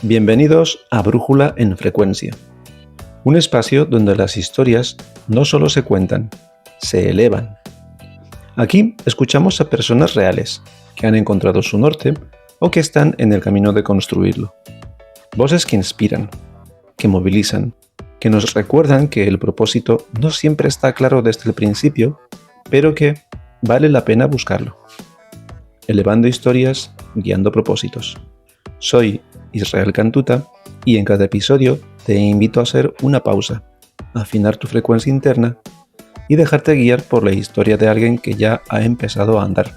Bienvenidos a Brújula en Frecuencia, un espacio donde las historias no solo se cuentan, se elevan. Aquí escuchamos a personas reales que han encontrado su norte o que están en el camino de construirlo. Voces que inspiran, que movilizan, que nos recuerdan que el propósito no siempre está claro desde el principio, pero que vale la pena buscarlo. Elevando historias, guiando propósitos. Soy Israel Cantuta y en cada episodio te invito a hacer una pausa, afinar tu frecuencia interna y dejarte guiar por la historia de alguien que ya ha empezado a andar.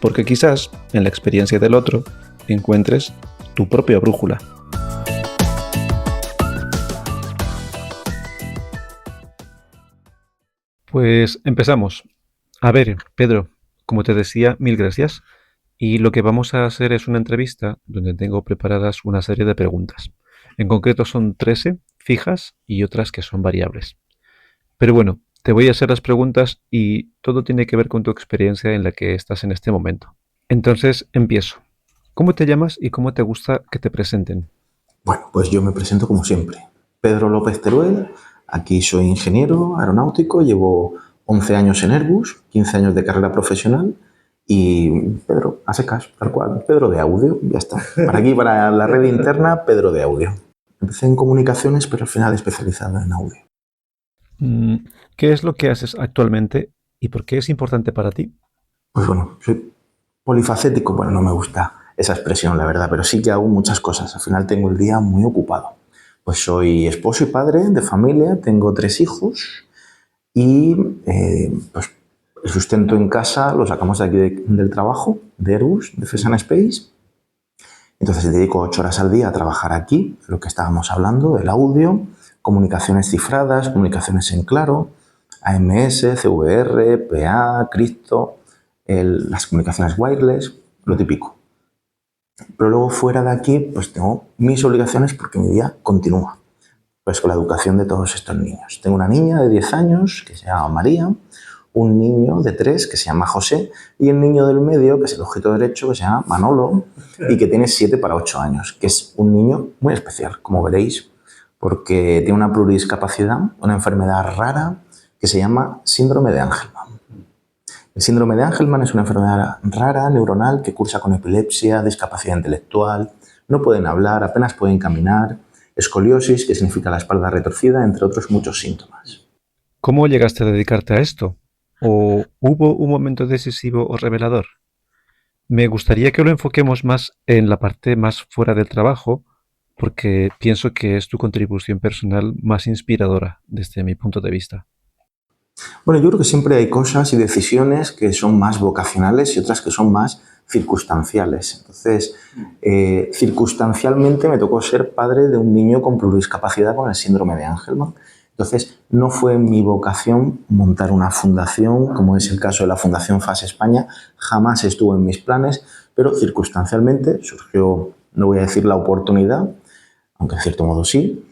Porque quizás en la experiencia del otro encuentres tu propia brújula. Pues empezamos. A ver, Pedro, como te decía, mil gracias. Y lo que vamos a hacer es una entrevista donde tengo preparadas una serie de preguntas. En concreto son 13 fijas y otras que son variables. Pero bueno, te voy a hacer las preguntas y todo tiene que ver con tu experiencia en la que estás en este momento. Entonces, empiezo. ¿Cómo te llamas y cómo te gusta que te presenten? Bueno, pues yo me presento como siempre. Pedro López Teruel, aquí soy ingeniero aeronáutico, llevo 11 años en Airbus, 15 años de carrera profesional y Pedro, a secas, tal cual, Pedro de audio, ya está. Para aquí, para la red interna, Pedro de audio. Empecé en comunicaciones, pero al final especializado en audio. ¿Qué es lo que haces actualmente y por qué es importante para ti? Pues bueno, soy polifacético, bueno, no me gusta esa expresión, la verdad, pero sí que hago muchas cosas. Al final tengo el día muy ocupado. Pues soy esposo y padre de familia, tengo 3 hijos y pues el sustento en casa lo sacamos de aquí del trabajo, de Airbus, de Fesan Space. Entonces dedico 8 horas al día a trabajar aquí, lo que estábamos hablando, el audio, comunicaciones cifradas, comunicaciones en claro, AMS, CVR, PA, Cristo, las comunicaciones wireless, lo típico. Pero luego fuera de aquí, pues tengo mis obligaciones porque mi día continúa. Pues con la educación de todos estos niños. Tengo una niña de 10 años que se llama María, un niño de 3 que se llama José y el niño del medio, que es el ojito derecho, que se llama Manolo y que tiene 7 para 8 años, que es un niño muy especial, como veréis, porque tiene una pluridiscapacidad, una enfermedad rara que se llama síndrome de Angelman. El síndrome de Angelman es una enfermedad rara, neuronal, que cursa con epilepsia, discapacidad intelectual, no pueden hablar, apenas pueden caminar, escoliosis, que significa la espalda retorcida, entre otros muchos síntomas. ¿Cómo llegaste a dedicarte a esto? ¿O hubo un momento decisivo o revelador? Me gustaría que lo enfoquemos más en la parte más fuera del trabajo, porque pienso que es tu contribución personal más inspiradora desde mi punto de vista. Bueno, yo creo que siempre hay cosas y decisiones que son más vocacionales y otras que son más circunstanciales. Entonces, circunstancialmente me tocó ser padre de un niño con pluridiscapacidad con el síndrome de Angelman. Entonces, no fue mi vocación montar una fundación, como es el caso de la Fundación FAS España, jamás estuvo en mis planes, pero circunstancialmente surgió, no voy a decir la oportunidad, aunque en cierto modo sí,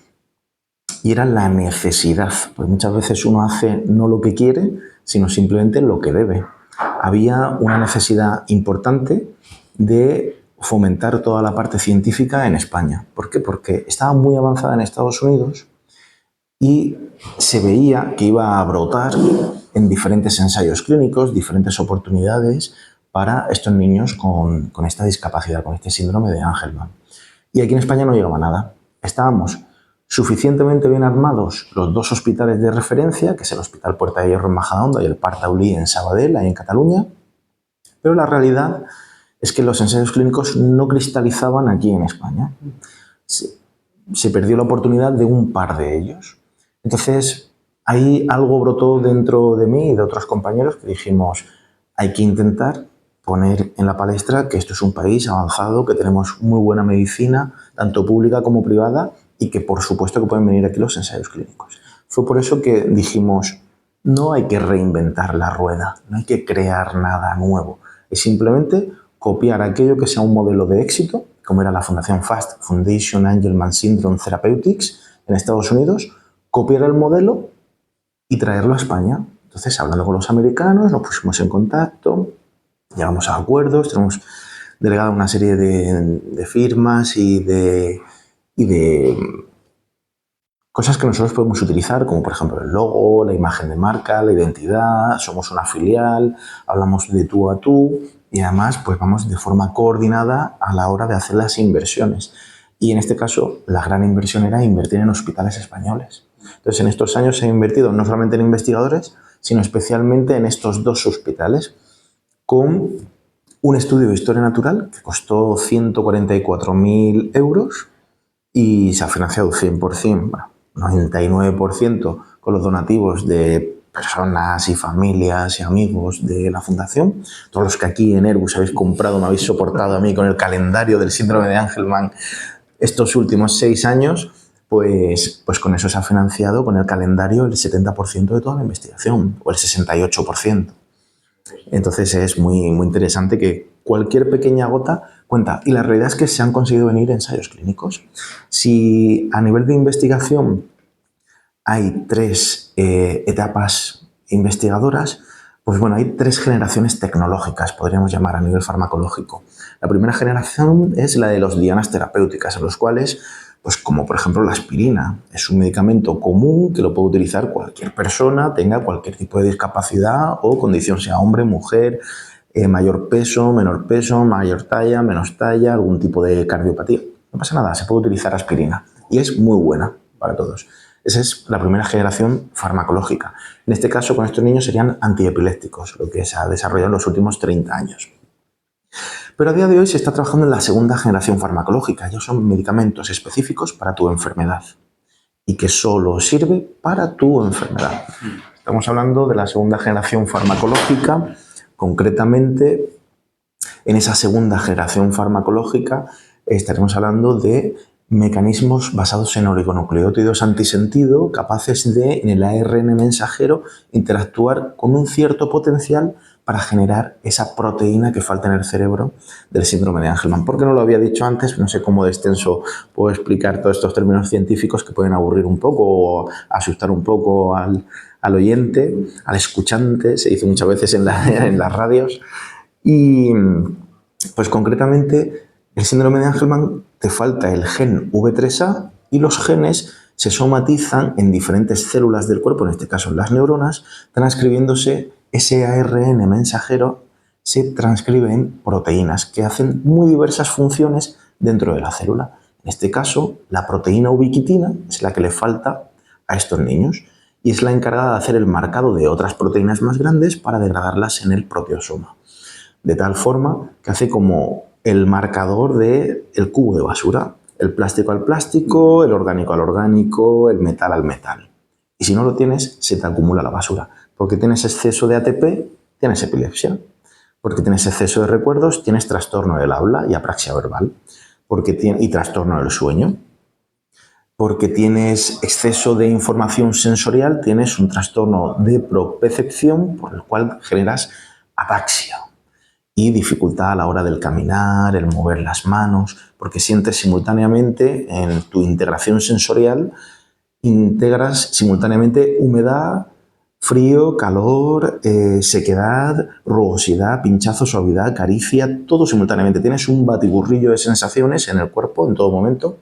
y era la necesidad, porque muchas veces uno hace no lo que quiere, sino simplemente lo que debe. Había una necesidad importante de fomentar toda la parte científica en España. ¿Por qué? Porque estaba muy avanzada en Estados Unidos y se veía que iba a brotar en diferentes ensayos clínicos, diferentes oportunidades para estos niños con esta discapacidad, con este síndrome de Angelman. Y aquí en España no llegaba nada. Estábamos suficientemente bien armados los 2 hospitales de referencia, que es el Hospital Puerta de Hierro en Majadahonda y el Parc Taulí en Sabadell, ahí en Cataluña, pero la realidad es que los ensayos clínicos no cristalizaban aquí en España. Se perdió la oportunidad de un par de ellos. Entonces, ahí algo brotó dentro de mí y de otros compañeros que dijimos, hay que intentar poner en la palestra que esto es un país avanzado, que tenemos muy buena medicina, tanto pública como privada, y que por supuesto que pueden venir aquí los ensayos clínicos. Fue por eso que dijimos, no hay que reinventar la rueda, no hay que crear nada nuevo, es simplemente copiar aquello que sea un modelo de éxito, como era la Fundación FAST, Foundation Angelman Syndrome Therapeutics, en Estados Unidos, copiar el modelo y traerlo a España. Entonces, hablando con los americanos, nos pusimos en contacto, llegamos a acuerdos, tenemos delegado una serie de firmas y de cosas que nosotros podemos utilizar, como por ejemplo el logo, la imagen de marca, la identidad, somos una filial, hablamos de tú a tú y además pues vamos de forma coordinada a la hora de hacer las inversiones. Y en este caso la gran inversión era invertir en hospitales españoles. Entonces en estos años se ha invertido no solamente en investigadores, sino especialmente en estos 2 hospitales, con un estudio de historia natural que costó 144.000 euros y se ha financiado 100%, bueno, 99% con los donativos de personas y familias y amigos de la fundación. Todos los que aquí en Airbus habéis comprado, me habéis soportado a mí con el calendario del síndrome de Angelman estos últimos 6 años, pues con eso se ha financiado con el calendario el 70% de toda la investigación, o el 68%. Entonces es muy, muy interesante que cualquier pequeña gota cuenta. Y la realidad es que se han conseguido venir ensayos clínicos. Si a nivel de investigación hay 3 etapas investigadoras, pues bueno, hay 3 generaciones tecnológicas, podríamos llamar a nivel farmacológico. La primera generación es la de los dianas terapéuticas, en los cuales, pues como por ejemplo la aspirina, es un medicamento común que lo puede utilizar cualquier persona, tenga cualquier tipo de discapacidad o condición, sea hombre, mujer, mayor peso, menor peso, mayor talla, menos talla, algún tipo de cardiopatía. No pasa nada, se puede utilizar aspirina y es muy buena para todos. Esa es la primera generación farmacológica. En este caso, con estos niños serían antiepilépticos, lo que se ha desarrollado en los últimos 30 años. Pero a día de hoy se está trabajando en la segunda generación farmacológica. Ellos son medicamentos específicos para tu enfermedad y que solo sirve para tu enfermedad. Estamos hablando de la segunda generación farmacológica. Concretamente, en esa segunda generación farmacológica estaremos hablando de mecanismos basados en oligonucleótidos antisentido capaces de, en el ARN mensajero, interactuar con un cierto potencial para generar esa proteína que falta en el cerebro del síndrome de Angelman. ¿Por qué no lo había dicho antes? No sé cómo de extenso puedo explicar todos estos términos científicos que pueden aburrir un poco o asustar un poco al oyente, al escuchante, se dice muchas veces en las radios. Y pues concretamente el síndrome de Angelman te falta el gen V3A y los genes se somatizan en diferentes células del cuerpo, en este caso en las neuronas, transcribiéndose ese ARN mensajero, se transcribe en proteínas que hacen muy diversas funciones dentro de la célula. En este caso, la proteína ubiquitina es la que le falta a estos niños y es la encargada de hacer el marcado de otras proteínas más grandes para degradarlas en el proteosoma. De tal forma que hace como el marcador del cubo de basura, el plástico al plástico, el orgánico al orgánico, el metal al metal. Y si no lo tienes, se te acumula la basura. Porque tienes exceso de ATP, tienes epilepsia. Porque tienes exceso de recuerdos, tienes trastorno del habla y apraxia verbal. Y trastorno del sueño. Porque tienes exceso de información sensorial, tienes un trastorno de propriocepción por el cual generas ataxia y dificultad a la hora del caminar, el mover las manos, porque sientes simultáneamente en tu integración sensorial, integras simultáneamente humedad, frío, calor, sequedad, rugosidad, pinchazo, suavidad, caricia, todo simultáneamente. Tienes un batiburrillo de sensaciones en el cuerpo en todo momento.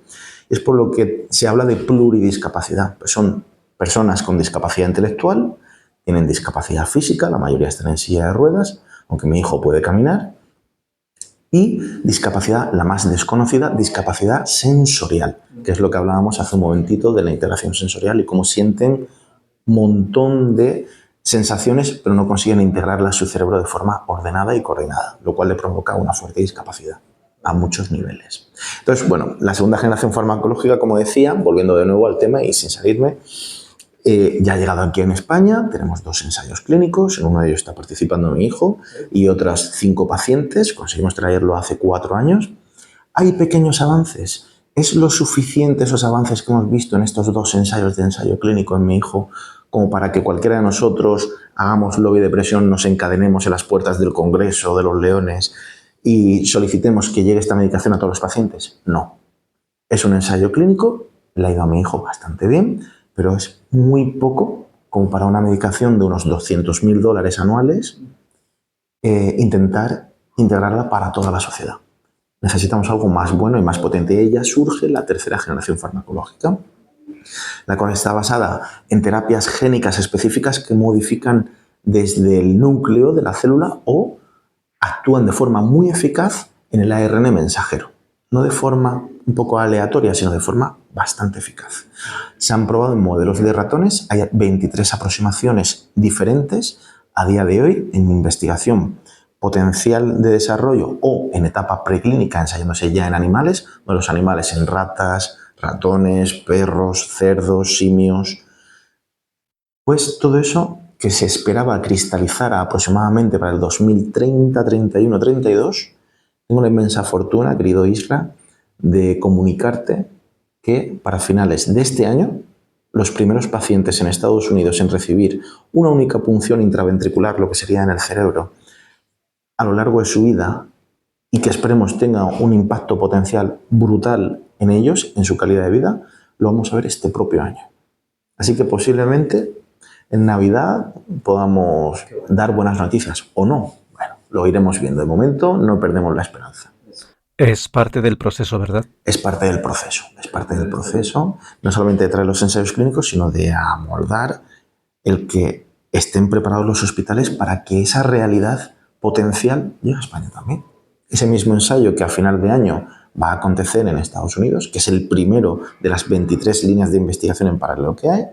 Es por lo que se habla de pluridiscapacidad. Pues son personas con discapacidad intelectual, tienen discapacidad física, la mayoría están en silla de ruedas, aunque mi hijo puede caminar, y discapacidad, la más desconocida, discapacidad sensorial, que es lo que hablábamos hace un momentito de la integración sensorial y cómo sienten un montón de sensaciones, pero no consiguen integrarlas a su cerebro de forma ordenada y coordinada, lo cual le provoca una fuerte discapacidad a muchos niveles. Entonces, bueno, la segunda generación farmacológica, como decía, volviendo de nuevo al tema y sin salirme, ya ha llegado aquí en España, tenemos 2 ensayos clínicos, en uno de ellos está participando mi hijo y otras 5 pacientes, conseguimos traerlo hace 4 años. Hay pequeños avances. ¿Es lo suficiente esos avances que hemos visto en estos 2 ensayos de ensayo clínico en mi hijo como para que cualquiera de nosotros hagamos lobby de presión, nos encadenemos en las puertas del Congreso de los Leones y solicitemos que llegue esta medicación a todos los pacientes? No. Es un ensayo clínico, le ha ido a mi hijo bastante bien, pero es muy poco como para una medicación de unos $200.000 anuales intentar integrarla para toda la sociedad. Necesitamos algo más bueno y más potente. Y ella surge la tercera generación farmacológica, la cual está basada en terapias génicas específicas que modifican desde el núcleo de la célula o actúan de forma muy eficaz en el ARN mensajero. No de forma un poco aleatoria, sino de forma bastante eficaz. Se han probado en modelos de ratones, hay 23 aproximaciones diferentes a día de hoy en investigación potencial de desarrollo o en etapa preclínica, ensayándose ya en animales, los animales en ratas, ratones, perros, cerdos, simios. Pues todo eso que se esperaba cristalizar aproximadamente para el 2030, 31, 32, tengo la inmensa fortuna, querido Isra, de comunicarte que para finales de este año los primeros pacientes en Estados Unidos en recibir una única punción intraventricular, lo que sería en el cerebro, a lo largo de su vida y que esperemos tenga un impacto potencial brutal en ellos, en su calidad de vida, lo vamos a ver este propio año. Así que posiblemente en Navidad podamos dar buenas noticias o no. Bueno, lo iremos viendo. De momento no perdemos la esperanza. Es parte del proceso, ¿verdad? Es parte del proceso. Es parte del proceso, no solamente de traer los ensayos clínicos, sino de amoldar el que estén preparados los hospitales para que esa realidad potencial llegue a España también. Ese mismo ensayo que a final de año va a acontecer en Estados Unidos, que es el primero de las 23 líneas de investigación en paralelo que hay,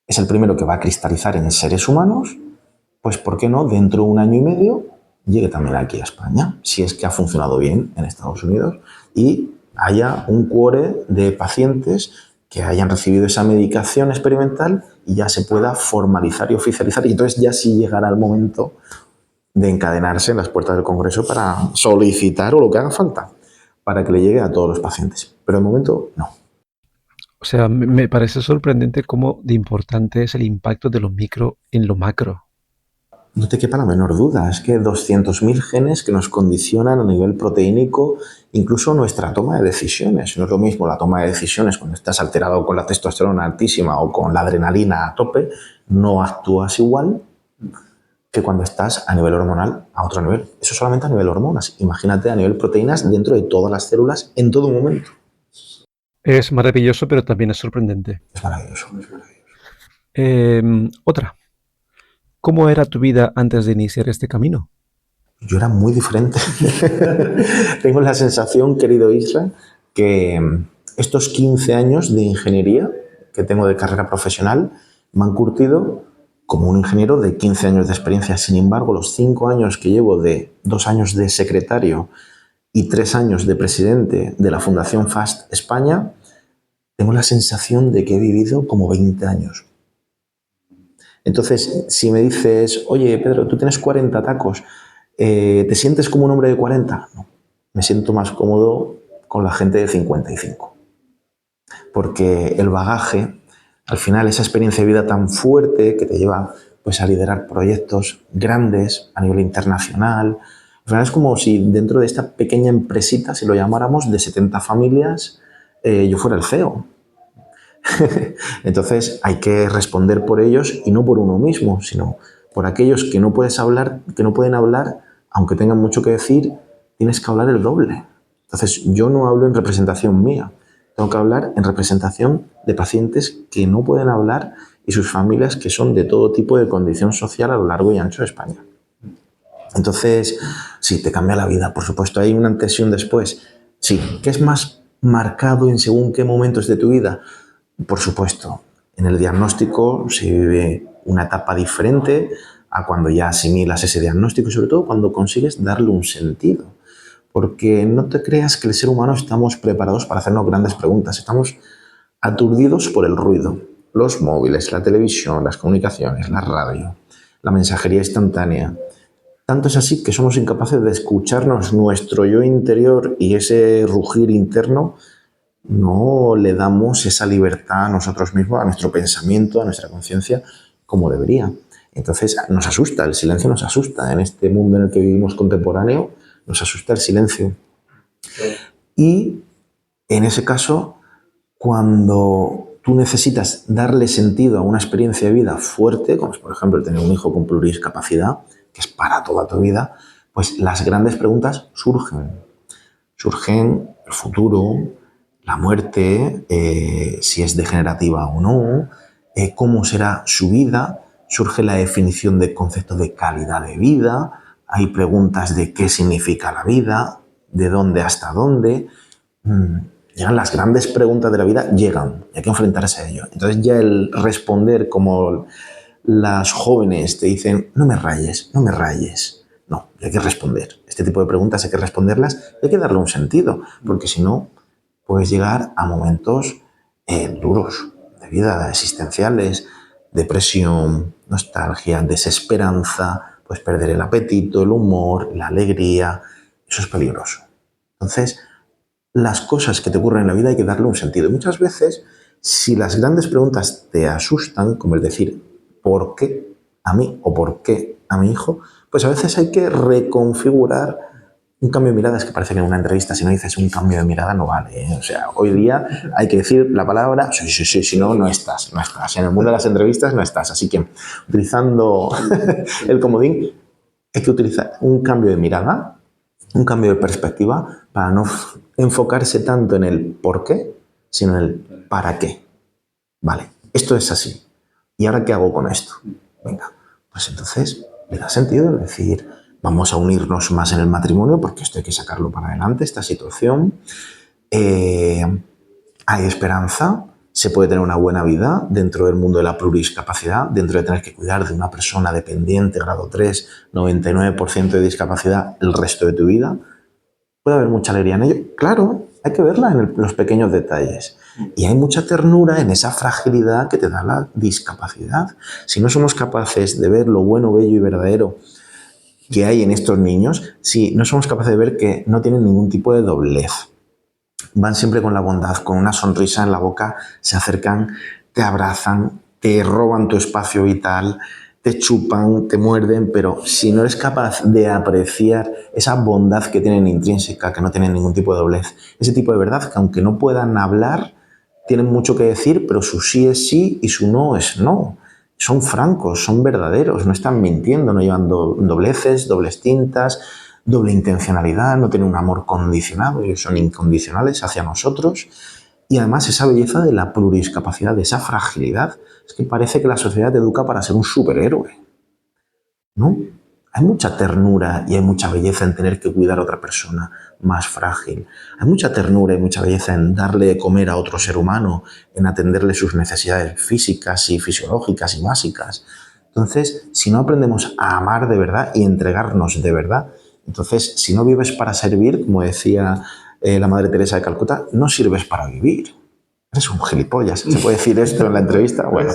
es el primero que va a cristalizar en seres humanos, pues ¿por qué no dentro de un año y medio llegue también aquí a España, si es que ha funcionado bien en Estados Unidos y haya un cuore de pacientes que hayan recibido esa medicación experimental y ya se pueda formalizar y oficializar, y entonces ya sí llegará el momento de encadenarse en las puertas del Congreso para solicitar o lo que haga falta para que le llegue a todos los pacientes. Pero de momento no. O sea, me parece sorprendente cómo de importante es el impacto de lo micro en lo macro. No te quepa la menor duda, es que 200.000 genes que nos condicionan a nivel proteínico, incluso nuestra toma de decisiones. No es lo mismo la toma de decisiones cuando estás alterado con la testosterona altísima o con la adrenalina a tope, no actúas igual que cuando estás a nivel hormonal a otro nivel. Eso solamente a nivel hormonas. Imagínate a nivel proteínas dentro de todas las células en todo momento. Es maravilloso, pero también es sorprendente. Es maravilloso, es maravilloso. Otra. ¿Cómo era tu vida antes de iniciar este camino? Yo era muy diferente. Tengo la sensación, querido Isra, que estos 15 años de ingeniería que tengo de carrera profesional me han curtido como un ingeniero de 15 años de experiencia. Sin embargo, los 5 años que llevo de 2 años de secretario y 3 años de presidente de la Fundación FAST España, tengo la sensación de que he vivido como 20 años. Entonces, si me dices, oye, Pedro, tú tienes 40 tacos, ¿te sientes como un hombre de 40? No, me siento más cómodo con la gente de 55. Porque el bagaje, al final, esa experiencia de vida tan fuerte que te lleva pues, a liderar proyectos grandes a nivel internacional, al final es como si dentro de esta pequeña empresita, si lo llamáramos, de 70 familias, yo fuera el CEO. Entonces hay que responder por ellos y no por uno mismo, sino por aquellos que no puedes hablar, que no pueden hablar, aunque tengan mucho que decir, tienes que hablar el doble. Entonces yo no hablo en representación mía, tengo que hablar en representación de pacientes que no pueden hablar y sus familias que son de todo tipo de condición social a lo largo y ancho de España. Entonces, sí, te cambia la vida, por supuesto, hay un antes y un después. Sí, ¿qué es más marcado en según qué momentos de tu vida? Por supuesto, en el diagnóstico se vive una etapa diferente a cuando ya asimilas ese diagnóstico y sobre todo cuando consigues darle un sentido. Porque no te creas que el ser humano estamos preparados para hacernos grandes preguntas, estamos aturdidos por el ruido. Los móviles, la televisión, las comunicaciones, la radio, la mensajería instantánea. Tanto es así que somos incapaces de escucharnos nuestro yo interior y ese rugir interno. No le damos esa libertad a nosotros mismos, a nuestro pensamiento, a nuestra conciencia, como debería. Entonces nos asusta, el silencio nos asusta. En este mundo en el que vivimos contemporáneo, nos asusta el silencio. Y en ese caso, cuando tú necesitas darle sentido a una experiencia de vida fuerte, como es por ejemplo el tener un hijo con pluridiscapacidad, que es para toda tu vida, pues las grandes preguntas surgen. Surgen el futuro, la muerte, si es degenerativa o no, cómo será su vida, surge la definición del concepto de calidad de vida, hay preguntas de qué significa la vida, de dónde hasta dónde. Llegan las grandes preguntas de la vida, llegan, y hay que enfrentarse a ello. Entonces ya el responder como las jóvenes te dicen, no me rayes, no me rayes. No, hay que responder. Este tipo de preguntas hay que responderlas y hay que darle un sentido, porque si no, puedes llegar a momentos duros de vida, existenciales, depresión, nostalgia, desesperanza, puedes perder el apetito, el humor, la alegría. Eso es peligroso. Entonces, las cosas que te ocurren en la vida hay que darle un sentido. Y muchas veces, si las grandes preguntas te asustan, como el decir, ¿por qué a mí o por qué a mi hijo? Pues a veces hay que reconfigurar un cambio de mirada. Es que parece que en una entrevista, si no dices un cambio de mirada, no vale, ¿eh? O sea, hoy día hay que decir la palabra, sí, sí, sí, si no, no estás, no estás. En el mundo de las entrevistas no estás. Así que, utilizando el comodín, hay que utilizar un cambio de mirada, un cambio de perspectiva para no enfocarse tanto en el por qué, sino en el para qué. Vale, esto es así. ¿Y ahora qué hago con esto? Venga, pues entonces le da sentido el decir, vamos a unirnos más en el matrimonio porque esto hay que sacarlo para adelante, esta situación. Hay esperanza, se puede tener una buena vida dentro del mundo de la pluridiscapacidad, dentro de tener que cuidar de una persona dependiente, grado 3, 99% de discapacidad el resto de tu vida. Puede haber mucha alegría en ello. Claro, hay que verla en los pequeños detalles. Y hay mucha ternura en esa fragilidad que te da la discapacidad. Si no somos capaces de ver lo bueno, bello y verdadero que hay en estos niños, si no somos capaces de ver que no tienen ningún tipo de doblez, van siempre con la bondad, con una sonrisa en la boca, se acercan, te abrazan, te roban tu espacio vital, te chupan, te muerden, pero si no eres capaz de apreciar esa bondad que tienen intrínseca, que no tienen ningún tipo de doblez, ese tipo de verdad que aunque no puedan hablar, tienen mucho que decir, pero su sí es sí y su no es no. Son francos, son verdaderos, no están mintiendo, no llevan dobleces, dobles tintas, doble intencionalidad, no tienen un amor condicionado, ellos son incondicionales hacia nosotros. Y además esa belleza de la pluridiscapacidad, de esa fragilidad, es que parece que la sociedad te educa para ser un superhéroe, ¿no? Hay mucha ternura y hay mucha belleza en tener que cuidar a otra persona más frágil. Hay mucha ternura y mucha belleza en darle de comer a otro ser humano, en atenderle sus necesidades físicas y fisiológicas y básicas. Entonces, si no aprendemos a amar de verdad y entregarnos de verdad, entonces, si no vives para servir, como decía la Madre Teresa de Calcuta, no sirves para vivir. Eres un gilipollas. ¿Se puede decir esto en la entrevista? Bueno,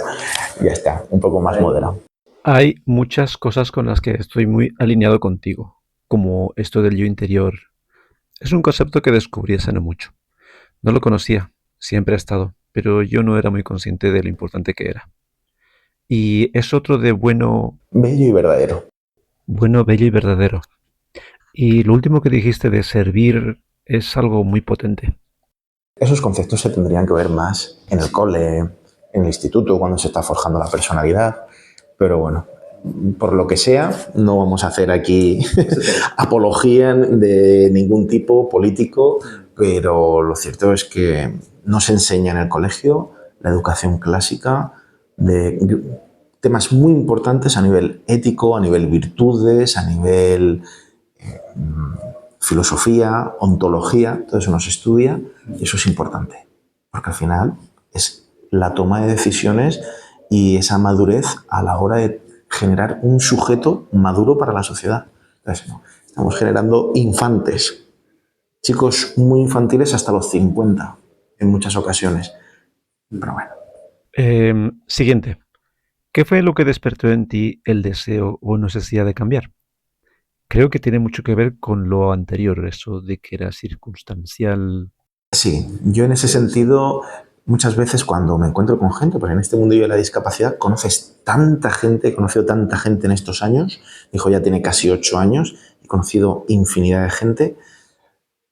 ya está, un poco más moderado. Hay muchas cosas con las que estoy muy alineado contigo, como esto del yo interior. Es un concepto que descubrí hace no mucho. No lo conocía, siempre ha estado, pero yo no era muy consciente de lo importante que era. Y es otro de bueno, Bello y verdadero. bueno, bello y verdadero. Y lo último que dijiste de servir es algo muy potente. Esos conceptos se tendrían que ver más en el cole, en el instituto, cuando se está forjando la personalidad. Pero bueno, por lo que sea, no vamos a hacer aquí apología de ningún tipo político, pero lo cierto es que no se enseña en el colegio la educación clásica de temas muy importantes a nivel ético, a nivel virtudes, a nivel filosofía, ontología, todo eso no se estudia y eso es importante, porque al final es la toma de decisiones y esa madurez a la hora de generar un sujeto maduro para la sociedad. Entonces, no, estamos generando infantes, chicos muy infantiles hasta los 50 en muchas ocasiones. Pero bueno. Siguiente. ¿Qué fue lo que despertó en ti el deseo o necesidad de cambiar? Creo que tiene mucho que ver con lo anterior, eso de que era circunstancial. Sí, yo en ese sentido, muchas veces cuando me encuentro con gente, pues en este mundillo de la discapacidad, conoces tanta gente, he conocido tanta gente en estos años, mi hijo ya tiene casi 8 años, he conocido infinidad de gente,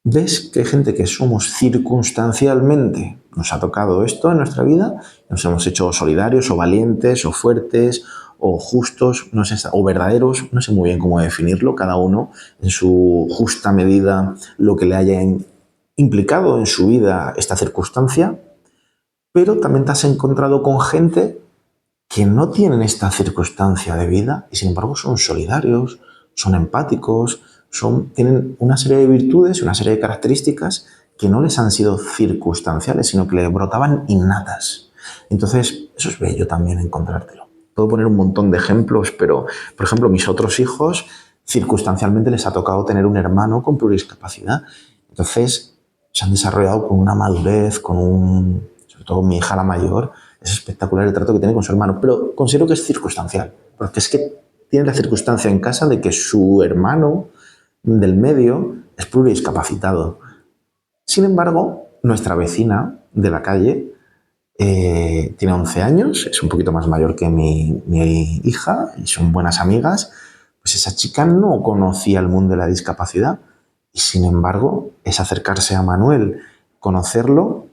ves que hay gente que somos circunstancialmente, nos ha tocado esto en nuestra vida, nos hemos hecho solidarios o valientes o fuertes o justos, no sé, o verdaderos, no sé muy bien cómo definirlo, cada uno en su justa medida lo que le haya implicado en su vida esta circunstancia, pero también te has encontrado con gente que no tienen esta circunstancia de vida y sin embargo son solidarios, son empáticos, tienen una serie de virtudes, una serie de características que no les han sido circunstanciales, sino que les brotaban innatas. Entonces, eso es bello también encontrártelo. Puedo poner un montón de ejemplos, pero, por ejemplo, mis otros hijos, circunstancialmente les ha tocado tener un hermano con pluridiscapacidad. Entonces, se han desarrollado con una madurez, sobre todo mi hija la mayor, es espectacular el trato que tiene con su hermano, pero considero que es circunstancial, porque es que tiene la circunstancia en casa de que su hermano del medio es pluridiscapacitado. Sin embargo, nuestra vecina de la calle tiene 11 años, es un poquito más mayor que mi hija y son buenas amigas. Pues esa chica no conocía el mundo de la discapacidad y sin embargo es acercarse a Manuel, conocerlo,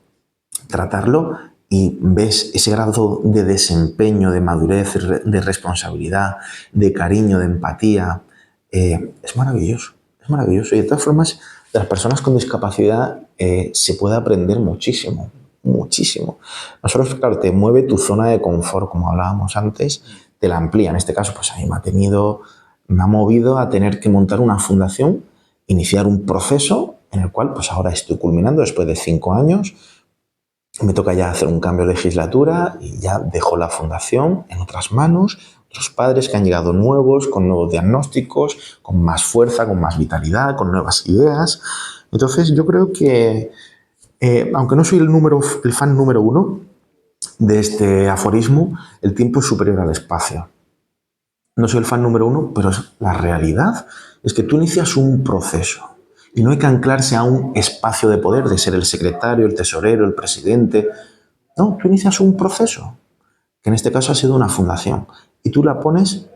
tratarlo y ves ese grado de desempeño, de madurez, de responsabilidad, de cariño, de empatía. Es maravilloso, es maravilloso. Y de todas formas, de las personas con discapacidad se puede aprender muchísimo, muchísimo. No solo, claro, te mueve tu zona de confort, como hablábamos antes, te la amplía. En este caso, pues a mí me ha movido a tener que montar una fundación, iniciar un proceso en el cual pues ahora estoy culminando después de 5 años. Me toca ya hacer un cambio de legislatura y ya dejo la fundación en otras manos, otros padres que han llegado nuevos, con nuevos diagnósticos, con más fuerza, con más vitalidad, con nuevas ideas. Entonces yo creo que, aunque no soy el fan número 1 de este aforismo, el tiempo es superior al espacio. No soy el fan número 1, pero la realidad es que tú inicias un proceso. Y no hay que anclarse a un espacio de poder, de ser el secretario, el tesorero, el presidente. No, tú inicias un proceso, que en este caso ha sido una fundación. Y tú la pones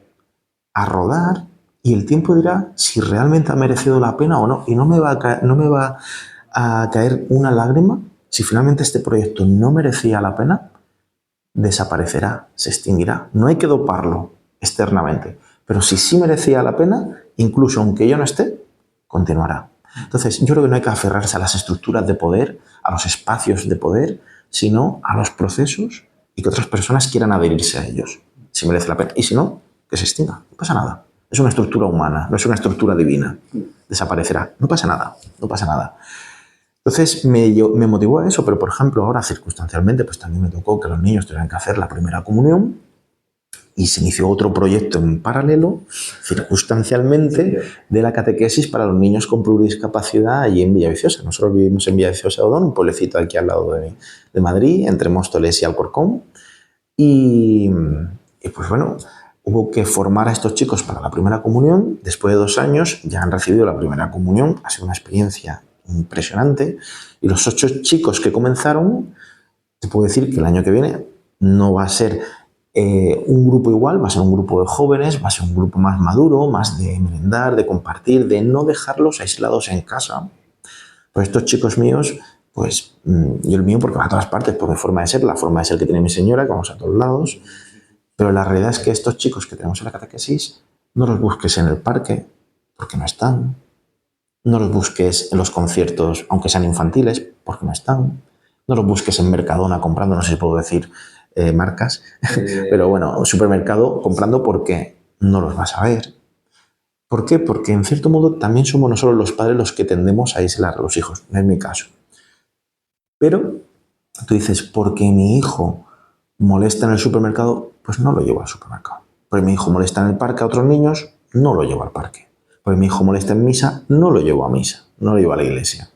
a rodar y el tiempo dirá si realmente ha merecido la pena o no. Y no me va a caer una lágrima si finalmente este proyecto no merecía la pena, desaparecerá, se extinguirá. No hay que doparlo externamente. Pero si sí merecía la pena, incluso aunque yo no esté, continuará. Entonces, yo creo que no hay que aferrarse a las estructuras de poder, a los espacios de poder, sino a los procesos y que otras personas quieran adherirse a ellos, si merece la pena. Y si no, que se extinga, no pasa nada. Es una estructura humana, no es una estructura divina. Desaparecerá, no pasa nada, no pasa nada. Entonces me motivó a eso, pero por ejemplo ahora circunstancialmente pues también me tocó que los niños tuvieran que hacer la primera comunión y se inició otro proyecto en paralelo, circunstancialmente, de la catequesis para los niños con pluridiscapacidad allí en Villaviciosa. Nosotros vivimos en Villaviciosa de Odón, un pueblecito aquí al lado de Madrid, entre Móstoles y Alcorcón. Y pues bueno, hubo que formar a estos chicos para la primera comunión. Después de 2 años ya han recibido la primera comunión. Ha sido una experiencia impresionante. Y los 8 chicos que comenzaron, te puedo decir que el año que viene no va a ser un grupo igual, va a ser un grupo de jóvenes, va a ser un grupo más maduro, más de merendar, de compartir, de no dejarlos aislados en casa. Pues estos chicos míos, pues yo el mío porque va a todas partes por mi forma de ser, la forma de ser que tiene mi señora, que vamos a todos lados, pero la realidad es que estos chicos que tenemos en la catequesis no los busques en el parque porque no están, no los busques en los conciertos aunque sean infantiles porque no están, no los busques en Mercadona comprando, no sé si puedo decir marcas, pero bueno, supermercado comprando porque no los vas a ver. ¿Por qué? Porque en cierto modo también somos nosotros los padres los que tendemos a aislar a los hijos, no es mi caso. Pero tú dices, porque mi hijo molesta en el supermercado, pues no lo llevo al supermercado. Porque mi hijo molesta en el parque a otros niños, no lo llevo al parque. Porque mi hijo molesta en misa, no lo llevo a misa, no lo llevo a la iglesia.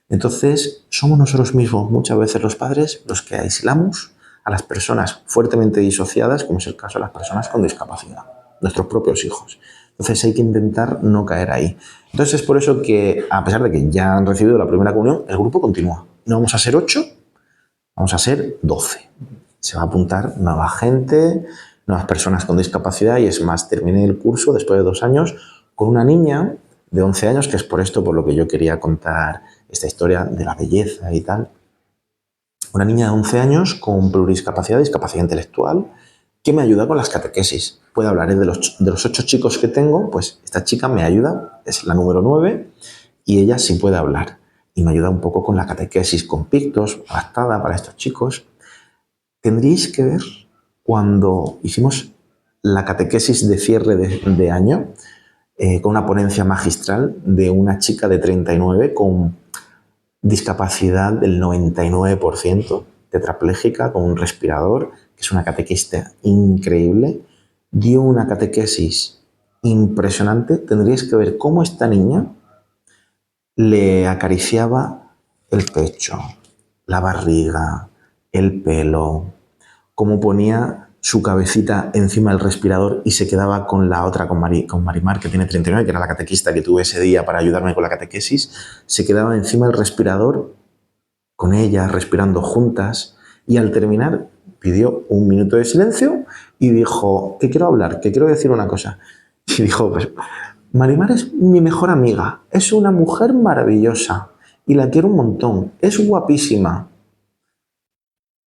Entonces, somos nosotros mismos muchas veces los padres los que aislamos a las personas fuertemente disociadas, como es el caso de las personas con discapacidad, nuestros propios hijos. Entonces hay que intentar no caer ahí. Entonces es por eso que, a pesar de que ya han recibido la primera comunión, el grupo continúa. No vamos a ser 8, vamos a ser 12. Se va a apuntar nueva gente, nuevas personas con discapacidad y es más, terminé el curso después de 2 años con una niña de 11 años, que es por esto por lo que yo quería contar esta historia de la belleza y tal. Una niña de 11 años con pluridiscapacidad, discapacidad intelectual, ¿Qué me ayuda con las catequesis? Puede hablar de los 8 chicos que tengo, pues esta chica me ayuda, es la número 9, y ella sí puede hablar. Y me ayuda un poco con la catequesis, con pictos, adaptada para estos chicos. Tendríais que ver cuando hicimos la catequesis de cierre de año, con una ponencia magistral de una chica de 39 con discapacidad del 99%, tetrapléjica, con un respirador, que es una catequista increíble. Dio una catequesis impresionante. Tendríais que ver cómo esta niña le acariciaba el pecho, la barriga, el pelo, cómo ponía su cabecita encima del respirador y se quedaba con la otra, con Marimar, que tiene 39, que era la catequista que tuve ese día para ayudarme con la catequesis, se quedaba encima del respirador con ella, respirando juntas, y al terminar pidió un minuto de silencio y dijo, que quiero hablar, que quiero decir una cosa. Y dijo, pues, Marimar es mi mejor amiga, es una mujer maravillosa y la quiero un montón, es guapísima.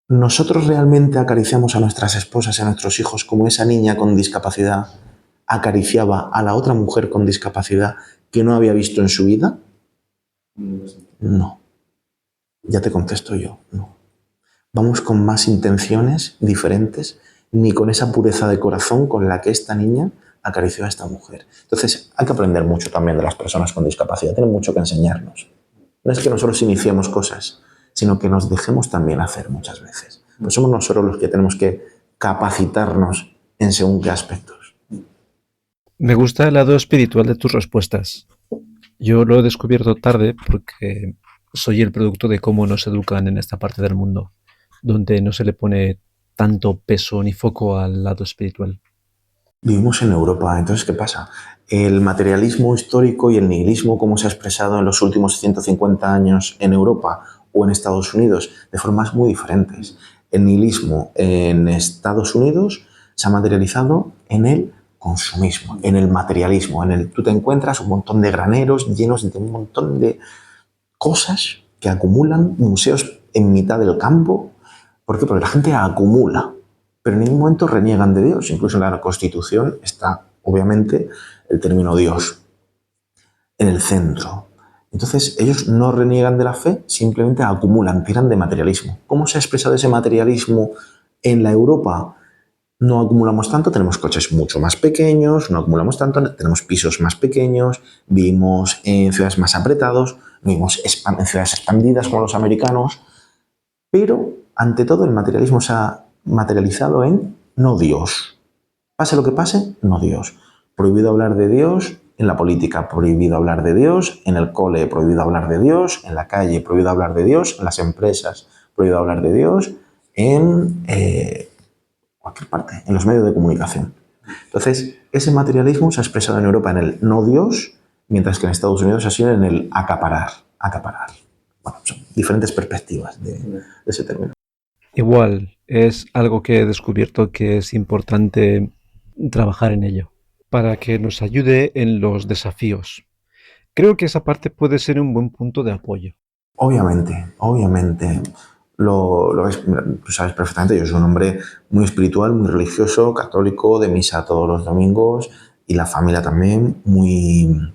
¿Nosotros realmente acariciamos a nuestras esposas y a nuestros hijos como esa niña con discapacidad acariciaba a la otra mujer con discapacidad que no había visto en su vida? No. Ya te contesto yo, no. Vamos con más intenciones diferentes, ni con esa pureza de corazón con la que esta niña acarició a esta mujer. Entonces, hay que aprender mucho también de las personas con discapacidad, tienen mucho que enseñarnos. No es que nosotros iniciemos cosas, sino que nos dejemos también hacer muchas veces. Pues somos nosotros los que tenemos que capacitarnos en según qué aspectos. Me gusta el lado espiritual de tus respuestas. Yo lo he descubierto tarde porque soy el producto de cómo nos educan en esta parte del mundo, donde no se le pone tanto peso ni foco al lado espiritual. Vivimos en Europa, entonces, ¿qué pasa? El materialismo histórico y el nihilismo, como se ha expresado en los últimos 150 años en Europa o en Estados Unidos, de formas muy diferentes. El nihilismo en Estados Unidos se ha materializado en el consumismo, en el materialismo, en el tú te encuentras un montón de graneros llenos de un montón de cosas que acumulan, museos en mitad del campo. ¿Por qué? Porque la gente acumula, pero en ningún momento reniegan de Dios. Incluso en la Constitución está, obviamente, el término Dios en el centro. Entonces, ellos no reniegan de la fe, simplemente acumulan, tiran de materialismo. ¿Cómo se ha expresado ese materialismo en la Europa? No acumulamos tanto, tenemos coches mucho más pequeños, no acumulamos tanto, tenemos pisos más pequeños, vivimos en ciudades más apretados, vivimos en ciudades expandidas como los americanos, pero ante todo el materialismo se ha materializado en no Dios. Pase lo que pase, no Dios. Prohibido hablar de Dios en la política, prohibido hablar de Dios en el cole, prohibido hablar de Dios en la calle, prohibido hablar de Dios en las empresas, prohibido hablar de Dios en cualquier parte, en los medios de comunicación. Entonces, ese materialismo se ha expresado en Europa en el no Dios, mientras que en Estados Unidos ha sido en el acaparar. Bueno, son diferentes perspectivas de ese término. Igual, es algo que he descubierto que es importante trabajar en ello, para que nos ayude en los desafíos. Creo que esa parte puede ser un buen punto de apoyo. Obviamente, tú sabes perfectamente, yo soy un hombre muy espiritual, muy religioso, católico, de misa todos los domingos, y la familia también, muy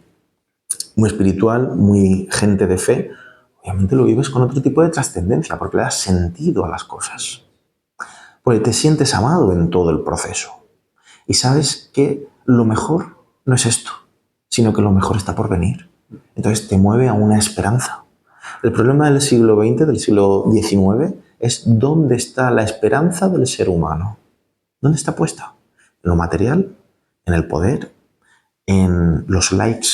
espiritual, muy gente de fe. Obviamente lo vives con otro tipo de trascendencia, porque le das sentido a las cosas. Porque te sientes amado en todo el proceso. Y sabes que lo mejor no es esto, sino que lo mejor está por venir. Entonces te mueve a una esperanza. El problema del siglo XX, del siglo XIX, es dónde está la esperanza del ser humano. ¿Dónde está puesta? En lo material, en el poder, en los likes,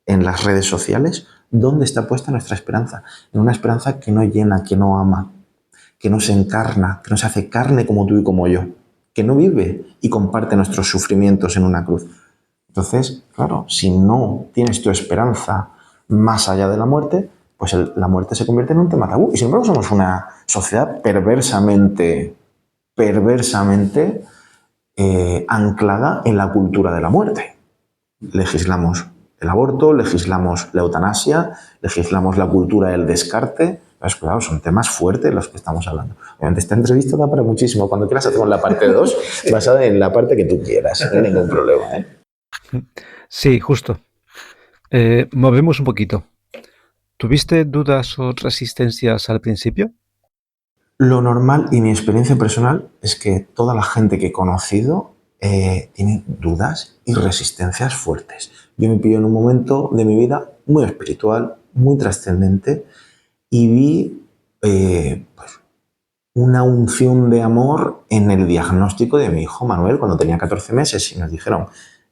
en las redes sociales. ¿Dónde está puesta nuestra esperanza? En una esperanza que no llena, que no ama, que no se encarna, que no se hace carne como tú y como yo, que no vive y comparte nuestros sufrimientos en una cruz. Entonces, claro, si no tienes tu esperanza más allá de la muerte, pues la muerte se convierte en un tema tabú. Y sin embargo somos una sociedad perversamente anclada en la cultura de la muerte. Legislamos el aborto, legislamos la eutanasia, legislamos la cultura del descarte, Pues cuidado, son temas fuertes los que estamos hablando. Obviamente esta entrevista da para muchísimo. Cuando quieras hacemos la parte 2 basada en la parte que tú quieras. No hay ningún problema, ¿eh? Sí, justo. Movemos un poquito. ¿Tuviste dudas o resistencias al principio? Lo normal y mi experiencia personal es que toda la gente que he conocido tiene dudas y resistencias fuertes. Yo me pillo en un momento de mi vida muy espiritual, muy trascendente y vi pues, una unción de amor en el diagnóstico de mi hijo Manuel cuando tenía 14 meses y nos dijeron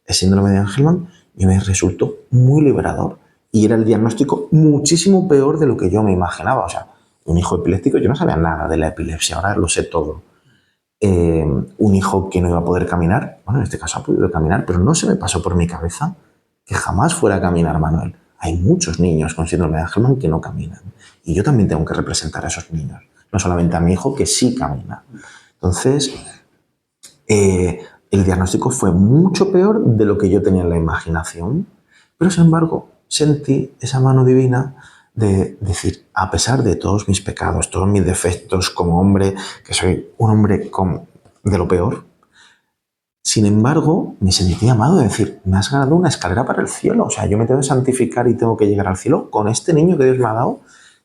el síndrome de Angelman y me resultó muy liberador. Y era el diagnóstico muchísimo peor de lo que yo me imaginaba. O sea, un hijo epiléptico, yo no sabía nada de la epilepsia, ahora lo sé todo. Un hijo que no iba a poder caminar, bueno, en este caso ha podido caminar, pero no se me pasó por mi cabeza que jamás fuera a caminar Manuel. Hay muchos niños con síndrome de Angelman que no caminan. Y yo también tengo que representar a esos niños. No solamente a mi hijo, que sí camina. Entonces, el diagnóstico fue mucho peor de lo que yo tenía en la imaginación, pero sin embargo sentí esa mano divina de decir, a pesar de todos mis pecados, todos mis defectos como hombre, que soy un hombre de lo peor, sin embargo me sentí amado de decir, me has ganado una escalera para el cielo, o sea, yo me tengo que santificar y tengo que llegar al cielo con este niño que Dios me ha dado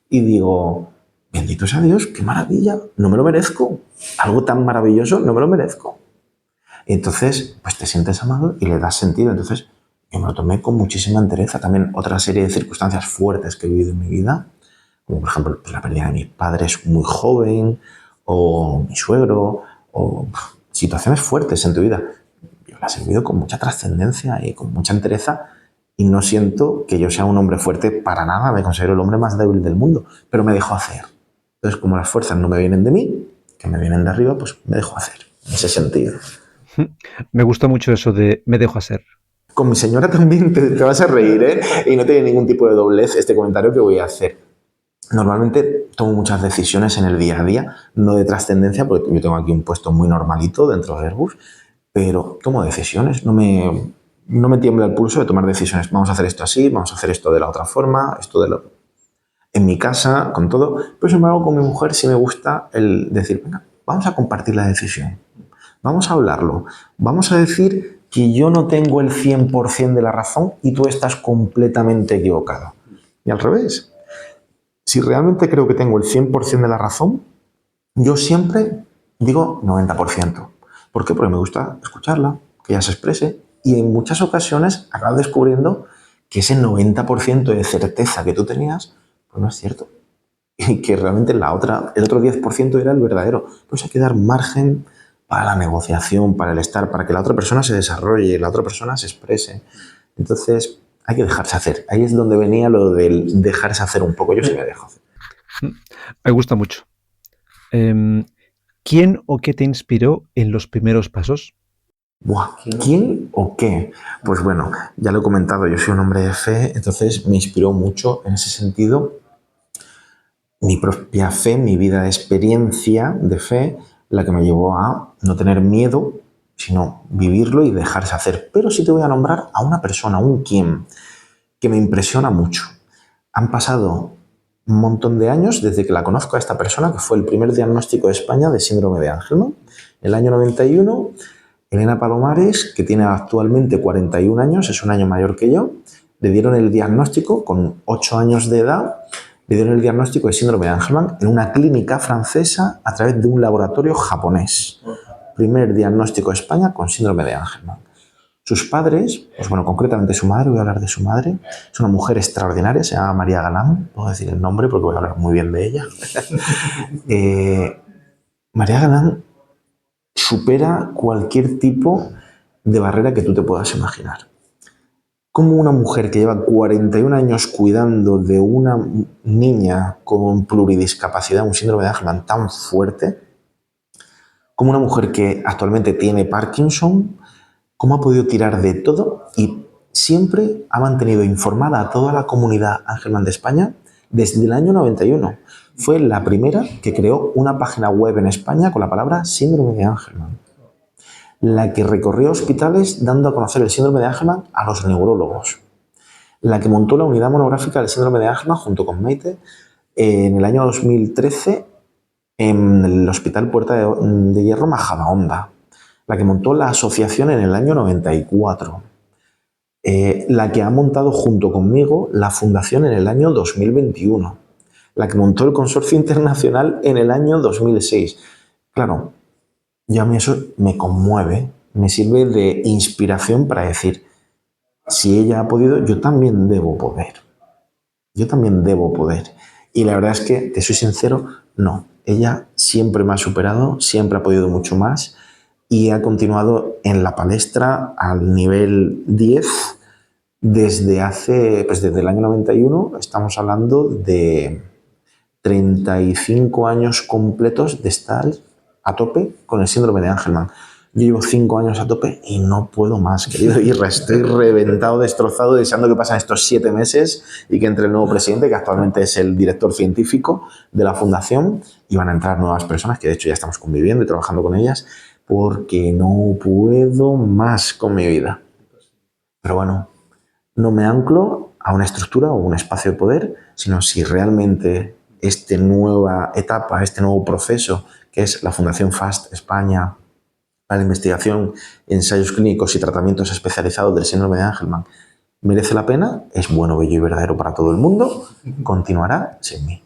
y digo, bendito sea Dios, qué maravilla, no me lo merezco, algo tan maravilloso no me lo merezco. Y entonces, pues te sientes amado y le das sentido. Entonces, yo me lo tomé con muchísima entereza. También otra serie de circunstancias fuertes que he vivido en mi vida, como por ejemplo pues, la pérdida de mis padres muy joven, o mi suegro, o situaciones fuertes en tu vida. Yo las he vivido con mucha trascendencia y con mucha entereza y no siento que yo sea un hombre fuerte para nada. Me considero el hombre más débil del mundo, pero me dejo hacer. Entonces, como las fuerzas no me vienen de mí, que me vienen de arriba, pues me dejo hacer. En ese sentido. Me gusta mucho eso de me dejo hacer. Con mi señora también te vas a reír, ¿eh? Y no tiene ningún tipo de doblez este comentario que voy a hacer. Normalmente tomo muchas decisiones en el día a día, no de trascendencia, porque yo tengo aquí un puesto muy normalito dentro de Airbus, pero tomo decisiones, no me tiembla el pulso de tomar decisiones. Vamos a hacer esto así, vamos a hacer esto de la otra forma, esto de lo... En mi casa, con todo, pero sin embargo con mi mujer sí me gusta el decir, venga, vamos a compartir la decisión, vamos a hablarlo, vamos a decir que yo no tengo el 100% de la razón y tú estás completamente equivocado. Y al revés, si realmente creo que tengo el 100% de la razón, yo siempre digo 90%. ¿Por qué? Porque me gusta escucharla, que ella se exprese y en muchas ocasiones acabo descubriendo que ese 90% de certeza que tú tenías, pues no es cierto. Y que realmente el otro 10% era el verdadero. Pues hay que dar margen para la negociación, para el estar, para que la otra persona se desarrolle, la otra persona se exprese. Entonces, hay que dejarse hacer. Ahí es donde venía lo del dejarse hacer un poco. Yo sí me dejo hacer. Me gusta mucho. ¿Quién o qué te inspiró en los primeros pasos? Buah, ¿quién o qué? Pues bueno, ya lo he comentado, yo soy un hombre de fe, entonces me inspiró mucho en ese sentido mi propia fe, mi vida de experiencia de fe, la que me llevó a no tener miedo, sino vivirlo y dejarse hacer. Pero sí te voy a nombrar a una persona, un quién, que me impresiona mucho. Han pasado un montón de años desde que la conozco a esta persona, que fue el primer diagnóstico de España de síndrome de Angelman. En el año 91, Elena Palomares, que tiene actualmente 41 años, es un año mayor que yo, le dieron el diagnóstico con 8 años de edad. Le dieron el diagnóstico de síndrome de Angelman en una clínica francesa a través de un laboratorio japonés. Primer diagnóstico de España con síndrome de Angelman. Sus padres, pues bueno, concretamente su madre, voy a hablar de su madre, es una mujer extraordinaria, se llama María Galán, puedo decir el nombre porque voy a hablar muy bien de ella. María Galán supera cualquier tipo de barrera que tú te puedas imaginar. Como una mujer que lleva 41 años cuidando de una niña con pluridiscapacidad, un síndrome de Angelman tan fuerte, como una mujer que actualmente tiene Parkinson, cómo ha podido tirar de todo y siempre ha mantenido informada a toda la comunidad Angelman de España desde el año 91. Fue la primera que creó una página web en España con la palabra síndrome de Angelman. La que recorrió hospitales dando a conocer el síndrome de Angelman a los neurólogos. La que montó la unidad monográfica del síndrome de Angelman junto con Maite En el año 2013, en el Hospital Puerta de Hierro Majadahonda, la que montó la asociación en el año 94, la que ha montado junto conmigo la fundación en el año 2021, la que montó el consorcio internacional en el año 2006. Claro, yo a mí eso me conmueve, me sirve de inspiración para decir, si ella ha podido, yo también debo poder. Yo también debo poder. Y la verdad es que, te soy sincero, no. Ella siempre me ha superado, siempre ha podido mucho más y ha continuado en la palestra al nivel 10 desde el año 91. Estamos hablando de 35 años completos de estar a tope con el síndrome de Angelman. Yo llevo 5 años a tope y no puedo más, querido. Y estoy reventado, destrozado, deseando que pasen estos 7 meses y que entre el nuevo presidente, que actualmente es el director científico de la fundación, y van a entrar nuevas personas, que de hecho ya estamos conviviendo y trabajando con ellas, porque no puedo más con mi vida. Pero bueno, no me anclo a una estructura o un espacio de poder, sino si realmente esta nueva etapa, este nuevo proceso, que es la Fundación FAST España para la investigación, ensayos clínicos y tratamientos especializados del síndrome de Angelman, merece la pena, es bueno, bello y verdadero para todo el mundo, continuará sin mí.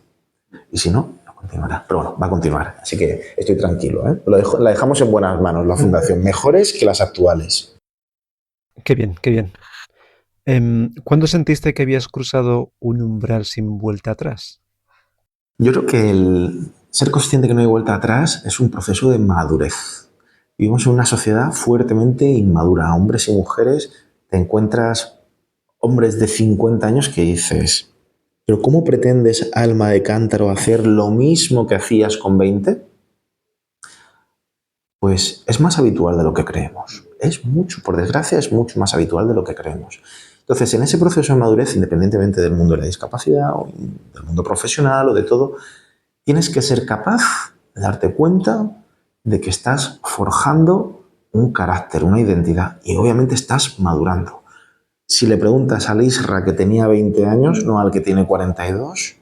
Y si no, no continuará. Pero bueno, va a continuar. Así que estoy tranquilo, ¿eh? La dejamos en buenas manos, la fundación, mejores que las actuales. Qué bien, qué bien. ¿Cuándo sentiste que habías cruzado un umbral sin vuelta atrás? Yo creo que el ser consciente que no hay vuelta atrás es un proceso de madurez. Vivimos en una sociedad fuertemente inmadura. Hombres y mujeres, te encuentras hombres de 50 años que dices, ¿pero cómo pretendes, alma de cántaro, hacer lo mismo que hacías con 20? Pues es más habitual de lo que creemos. Es mucho, por desgracia, es mucho más habitual de lo que creemos. Entonces, en ese proceso de madurez, independientemente del mundo de la discapacidad o del mundo profesional o de todo, tienes que ser capaz de darte cuenta de que estás forjando un carácter, una identidad, y obviamente estás madurando. Si le preguntas al Isra que tenía 20 años, no al que tiene 42,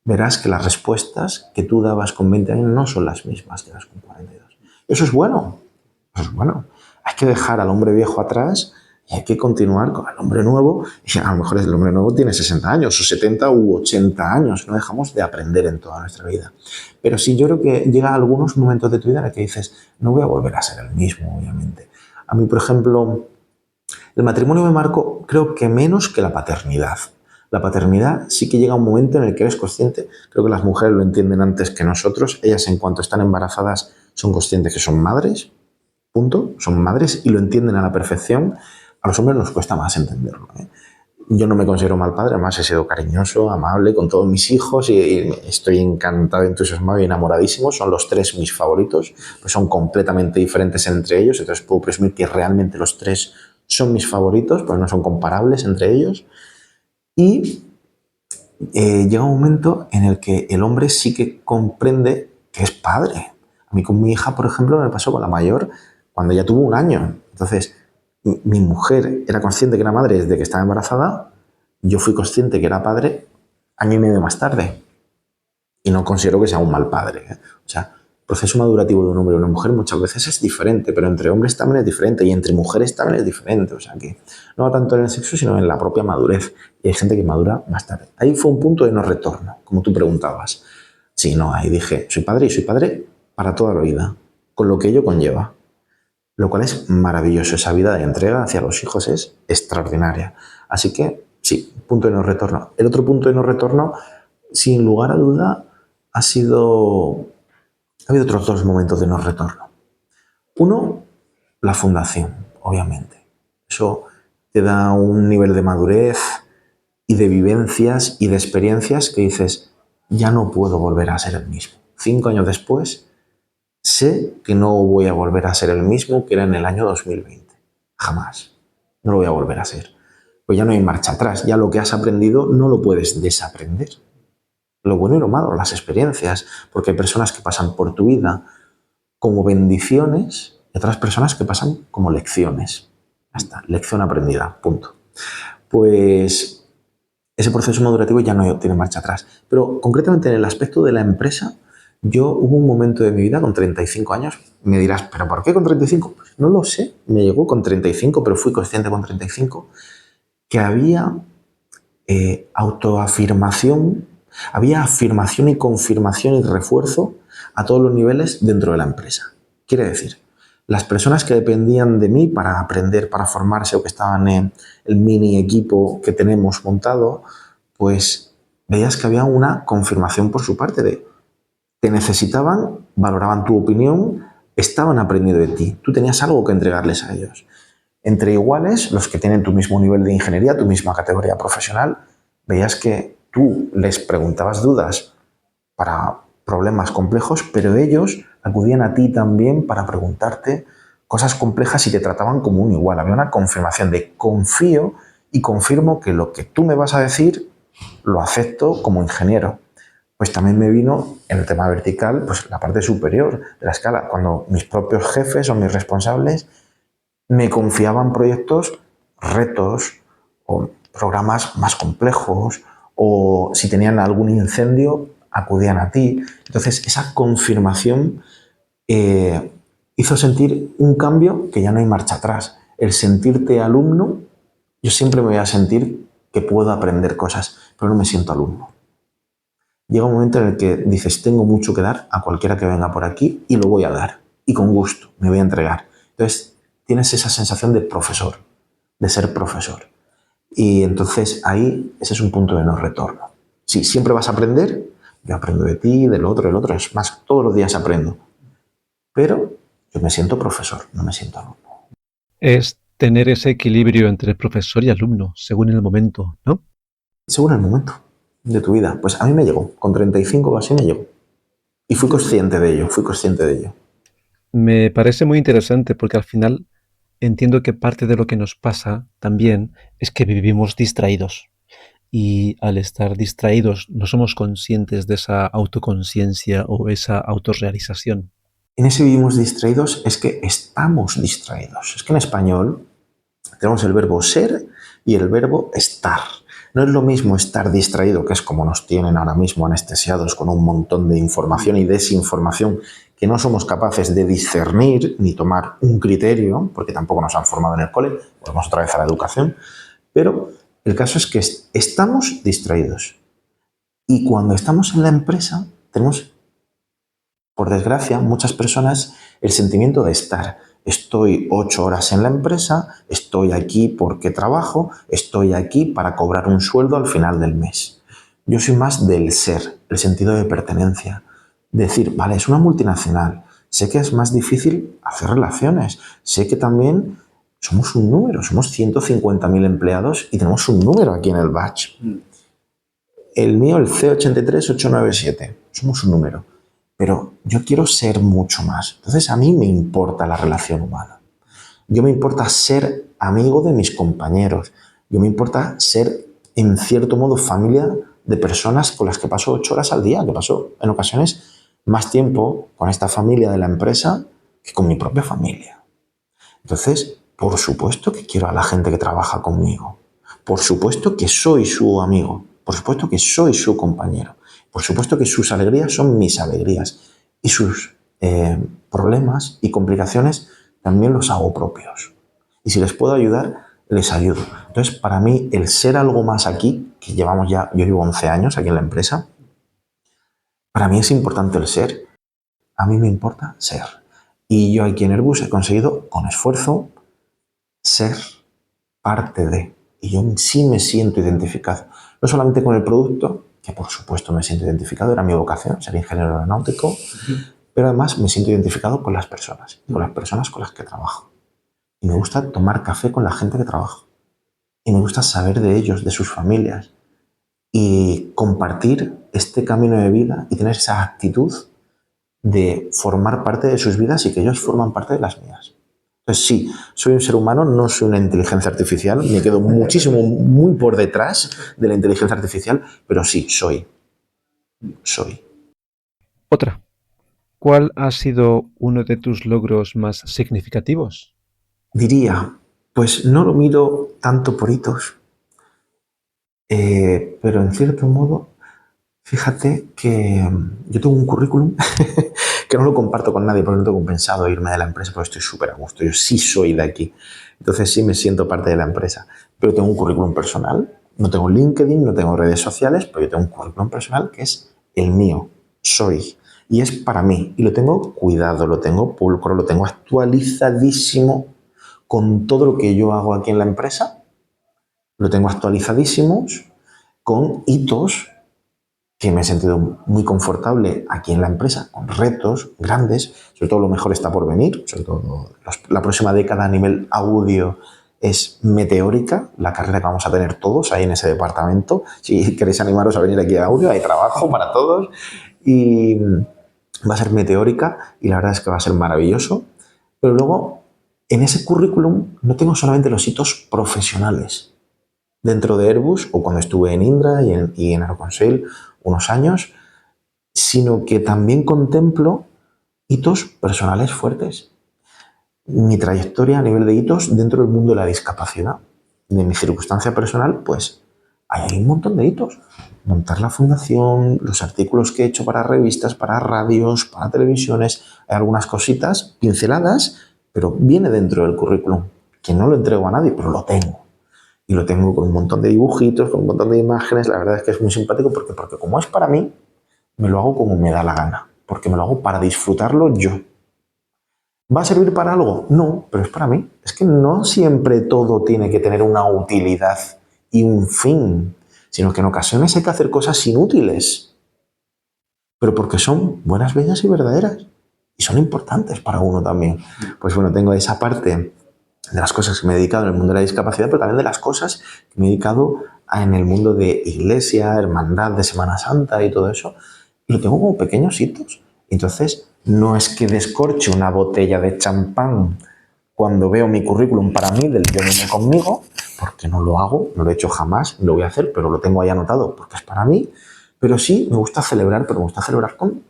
verás que las respuestas que tú dabas con 20 años no son las mismas que das con 42. Eso es bueno, eso es bueno. Hay que dejar al hombre viejo atrás y hay que continuar con el hombre nuevo. Y a lo mejor el hombre nuevo tiene 60 años, o 70 u 80 años. No dejamos de aprender en toda nuestra vida. Pero sí, yo creo que llega algunos momentos de tu vida en el que dices, no voy a volver a ser el mismo, obviamente. A mí, por ejemplo, el matrimonio me marcó, creo que menos que la paternidad. La paternidad sí que llega un momento en el que eres consciente, creo que las mujeres lo entienden antes que nosotros, ellas en cuanto están embarazadas son conscientes que son madres, punto, son madres y lo entienden a la perfección. A los hombres nos cuesta más entenderlo, ¿eh? Yo no me considero mal padre, además he sido cariñoso, amable con todos mis hijos y estoy encantado, entusiasmado y enamoradísimo. Son los 3 mis favoritos, pues son completamente diferentes entre ellos, entonces puedo presumir que realmente los 3 son mis favoritos, pues no son comparables entre ellos. Y llega un momento en el que el hombre sí que comprende que es padre. A mí con mi hija, por ejemplo, me pasó con la mayor cuando ella tuvo 1 año. Entonces, mi mujer era consciente que era madre desde que estaba embarazada, yo fui consciente que era padre 1 año y medio más tarde. Y no considero que sea un mal padre, ¿eh? O sea, el proceso madurativo de un hombre y una mujer muchas veces es diferente, pero entre hombres también es diferente y entre mujeres también es diferente. O sea, que no va tanto en el sexo, sino en la propia madurez. Y hay gente que madura más tarde. Ahí fue un punto de no retorno, como tú preguntabas. Sí, no, ahí dije, soy padre y soy padre para toda la vida, con lo que ello conlleva. Lo cual es maravilloso. Esa vida de entrega hacia los hijos es extraordinaria. Así que, sí, punto de no retorno. El otro punto de no retorno, sin lugar a duda, ha habido otros 2 momentos de no retorno. Uno, la fundación, obviamente. Eso te da un nivel de madurez y de vivencias y de experiencias que dices, ya no puedo volver a ser el mismo. 5 años después, sé que no voy a volver a ser el mismo que era en el año 2020. Jamás. No lo voy a volver a ser. Pues ya no hay marcha atrás. Ya lo que has aprendido no lo puedes desaprender. Lo bueno y lo malo, las experiencias. Porque hay personas que pasan por tu vida como bendiciones y otras personas que pasan como lecciones. Ya está. Lección aprendida. Punto. Pues ese proceso madurativo ya no tiene marcha atrás. Pero concretamente en el aspecto de la empresa, hubo un momento de mi vida con 35 años, me dirás, ¿pero por qué con 35? Pues no lo sé, me llegó con 35, pero fui consciente con 35 que había autoafirmación, había afirmación y confirmación y refuerzo a todos los niveles dentro de la empresa. Quiere decir, las personas que dependían de mí para aprender, para formarse o que estaban en el mini equipo que tenemos montado, pues veías que había una confirmación por su parte de te necesitaban, valoraban tu opinión, estaban aprendiendo de ti. Tú tenías algo que entregarles a ellos. Entre iguales, los que tienen tu mismo nivel de ingeniería, tu misma categoría profesional, veías que tú les preguntabas dudas para problemas complejos, pero ellos acudían a ti también para preguntarte cosas complejas y te trataban como un igual. Había una confirmación de confío y confirmo que lo que tú me vas a decir lo acepto como ingeniero. Pues también me vino en el tema vertical, pues la parte superior de la escala, cuando mis propios jefes o mis responsables me confiaban proyectos, retos o programas más complejos, o si tenían algún incendio, acudían a ti. Entonces, esa confirmación hizo sentir un cambio que ya no hay marcha atrás. El sentirte alumno, yo siempre me voy a sentir que puedo aprender cosas, pero no me siento alumno. Llega un momento en el que dices, tengo mucho que dar a cualquiera que venga por aquí y lo voy a dar. Y con gusto, me voy a entregar. Entonces, tienes esa sensación de profesor, de ser profesor. Y entonces ahí, ese es un punto de no retorno. Sí, siempre vas a aprender, yo aprendo de ti, del otro, es más, todos los días aprendo. Pero yo me siento profesor, no me siento alumno. Es tener ese equilibrio entre profesor y alumno, según el momento, ¿no? Según el momento de tu vida, pues a mí me llegó, con 35 o así me llegó. Y fui consciente de ello. Me parece muy interesante porque al final entiendo que parte de lo que nos pasa también es que vivimos distraídos y al estar distraídos no somos conscientes de esa autoconciencia o esa autorrealización. En ese vivimos distraídos es que estamos distraídos. Es que en español tenemos el verbo ser y el verbo estar. No es lo mismo estar distraído, que es como nos tienen ahora mismo anestesiados con un montón de información y desinformación que no somos capaces de discernir ni tomar un criterio, porque tampoco nos han formado en el cole, volvemos otra vez a la educación, pero el caso es que estamos distraídos. Y cuando estamos en la empresa, tenemos, por desgracia, muchas personas el sentimiento de estar. Estoy 8 horas en la empresa, estoy aquí porque trabajo, estoy aquí para cobrar un sueldo al final del mes. Yo soy más del ser, el sentido de pertenencia. Decir, vale, es una multinacional, sé que es más difícil hacer relaciones, sé que también somos un número, somos 150.000 empleados y tenemos un número aquí en el badge. El mío, el C83897, somos un número. Pero yo quiero ser mucho más. Entonces a mí me importa la relación humana. Yo me importa ser amigo de mis compañeros. Yo me importa ser, en cierto modo, familia de personas con las que paso 8 horas al día, que paso en ocasiones más tiempo con esta familia de la empresa que con mi propia familia. Entonces, por supuesto que quiero a la gente que trabaja conmigo. Por supuesto que soy su amigo. Por supuesto que soy su compañero. Por supuesto que sus alegrías son mis alegrías y sus problemas y complicaciones también los hago propios. Y si les puedo ayudar, les ayudo. Entonces, para mí, el ser algo más aquí, que llevamos ya, yo llevo 11 años aquí en la empresa, para mí es importante el ser. A mí me importa ser. Y yo aquí en Airbus he conseguido, con esfuerzo, ser parte de. Y yo sí me siento identificado. No solamente con el producto, que por supuesto me siento identificado, era mi vocación, ser ingeniero aeronáutico, pero además me siento identificado con las personas con las que trabajo. Y me gusta tomar café con la gente que trabajo. Y me gusta saber de ellos, de sus familias. Y compartir este camino de vida y tener esa actitud de formar parte de sus vidas y que ellos forman parte de las mías. Entonces sí, soy un ser humano, no soy una inteligencia artificial, me quedo muchísimo, muy por detrás de la inteligencia artificial, pero sí, soy. Otra, ¿cuál ha sido uno de tus logros más significativos? Diría, pues no lo miro tanto por hitos. Pero en cierto modo, fíjate que yo tengo un currículum que no lo comparto con nadie porque no tengo pensado irme de la empresa porque estoy súper a gusto. Yo sí soy de aquí. Entonces sí me siento parte de la empresa. Pero tengo un currículum personal. No tengo LinkedIn, no tengo redes sociales, pero yo tengo un currículum personal que es el mío. Soy. Y es para mí. Y lo tengo cuidado, lo tengo pulcro, lo tengo actualizadísimo con todo lo que yo hago aquí en la empresa. Lo tengo actualizadísimos con hitos que me he sentido muy confortable aquí en la empresa, con retos grandes, sobre todo lo mejor está por venir, sobre todo la próxima década a nivel audio es meteórica, la carrera que vamos a tener todos ahí en ese departamento. Si queréis animaros a venir aquí a audio, hay trabajo para todos y va a ser meteórica y la verdad es que va a ser maravilloso. Pero luego, en ese currículum no tengo solamente los hitos profesionales. Dentro de Airbus o cuando estuve en Indra y en Aeroconseil unos años, sino que también contemplo hitos personales fuertes. Mi trayectoria a nivel de hitos dentro del mundo de la discapacidad. De mi circunstancia personal, pues hay un montón de hitos. Montar la fundación, los artículos que he hecho para revistas, para radios, para televisiones, hay algunas cositas pinceladas, pero viene dentro del currículum, que no lo entrego a nadie, pero lo tengo. Y lo tengo con un montón de dibujitos, con un montón de imágenes. La verdad es que es muy simpático porque como es para mí, me lo hago como me da la gana. Porque me lo hago para disfrutarlo yo. ¿Va a servir para algo? No, pero es para mí. Es que no siempre todo tiene que tener una utilidad y un fin, sino que en ocasiones hay que hacer cosas inútiles, pero porque son buenas, bellas y verdaderas. Y son importantes para uno también. Pues bueno, tengo esa parte de las cosas que me he dedicado en el mundo de la discapacidad, pero también de las cosas que me he dedicado en el mundo de iglesia, hermandad, de Semana Santa y todo eso. Y lo tengo como pequeños hitos. Entonces, no es que descorche una botella de champán cuando veo mi currículum para mí, del yo mismo conmigo, porque no lo hago, no lo he hecho jamás, no lo voy a hacer, pero lo tengo ahí anotado porque es para mí. Pero sí, me gusta celebrar, pero me gusta celebrar con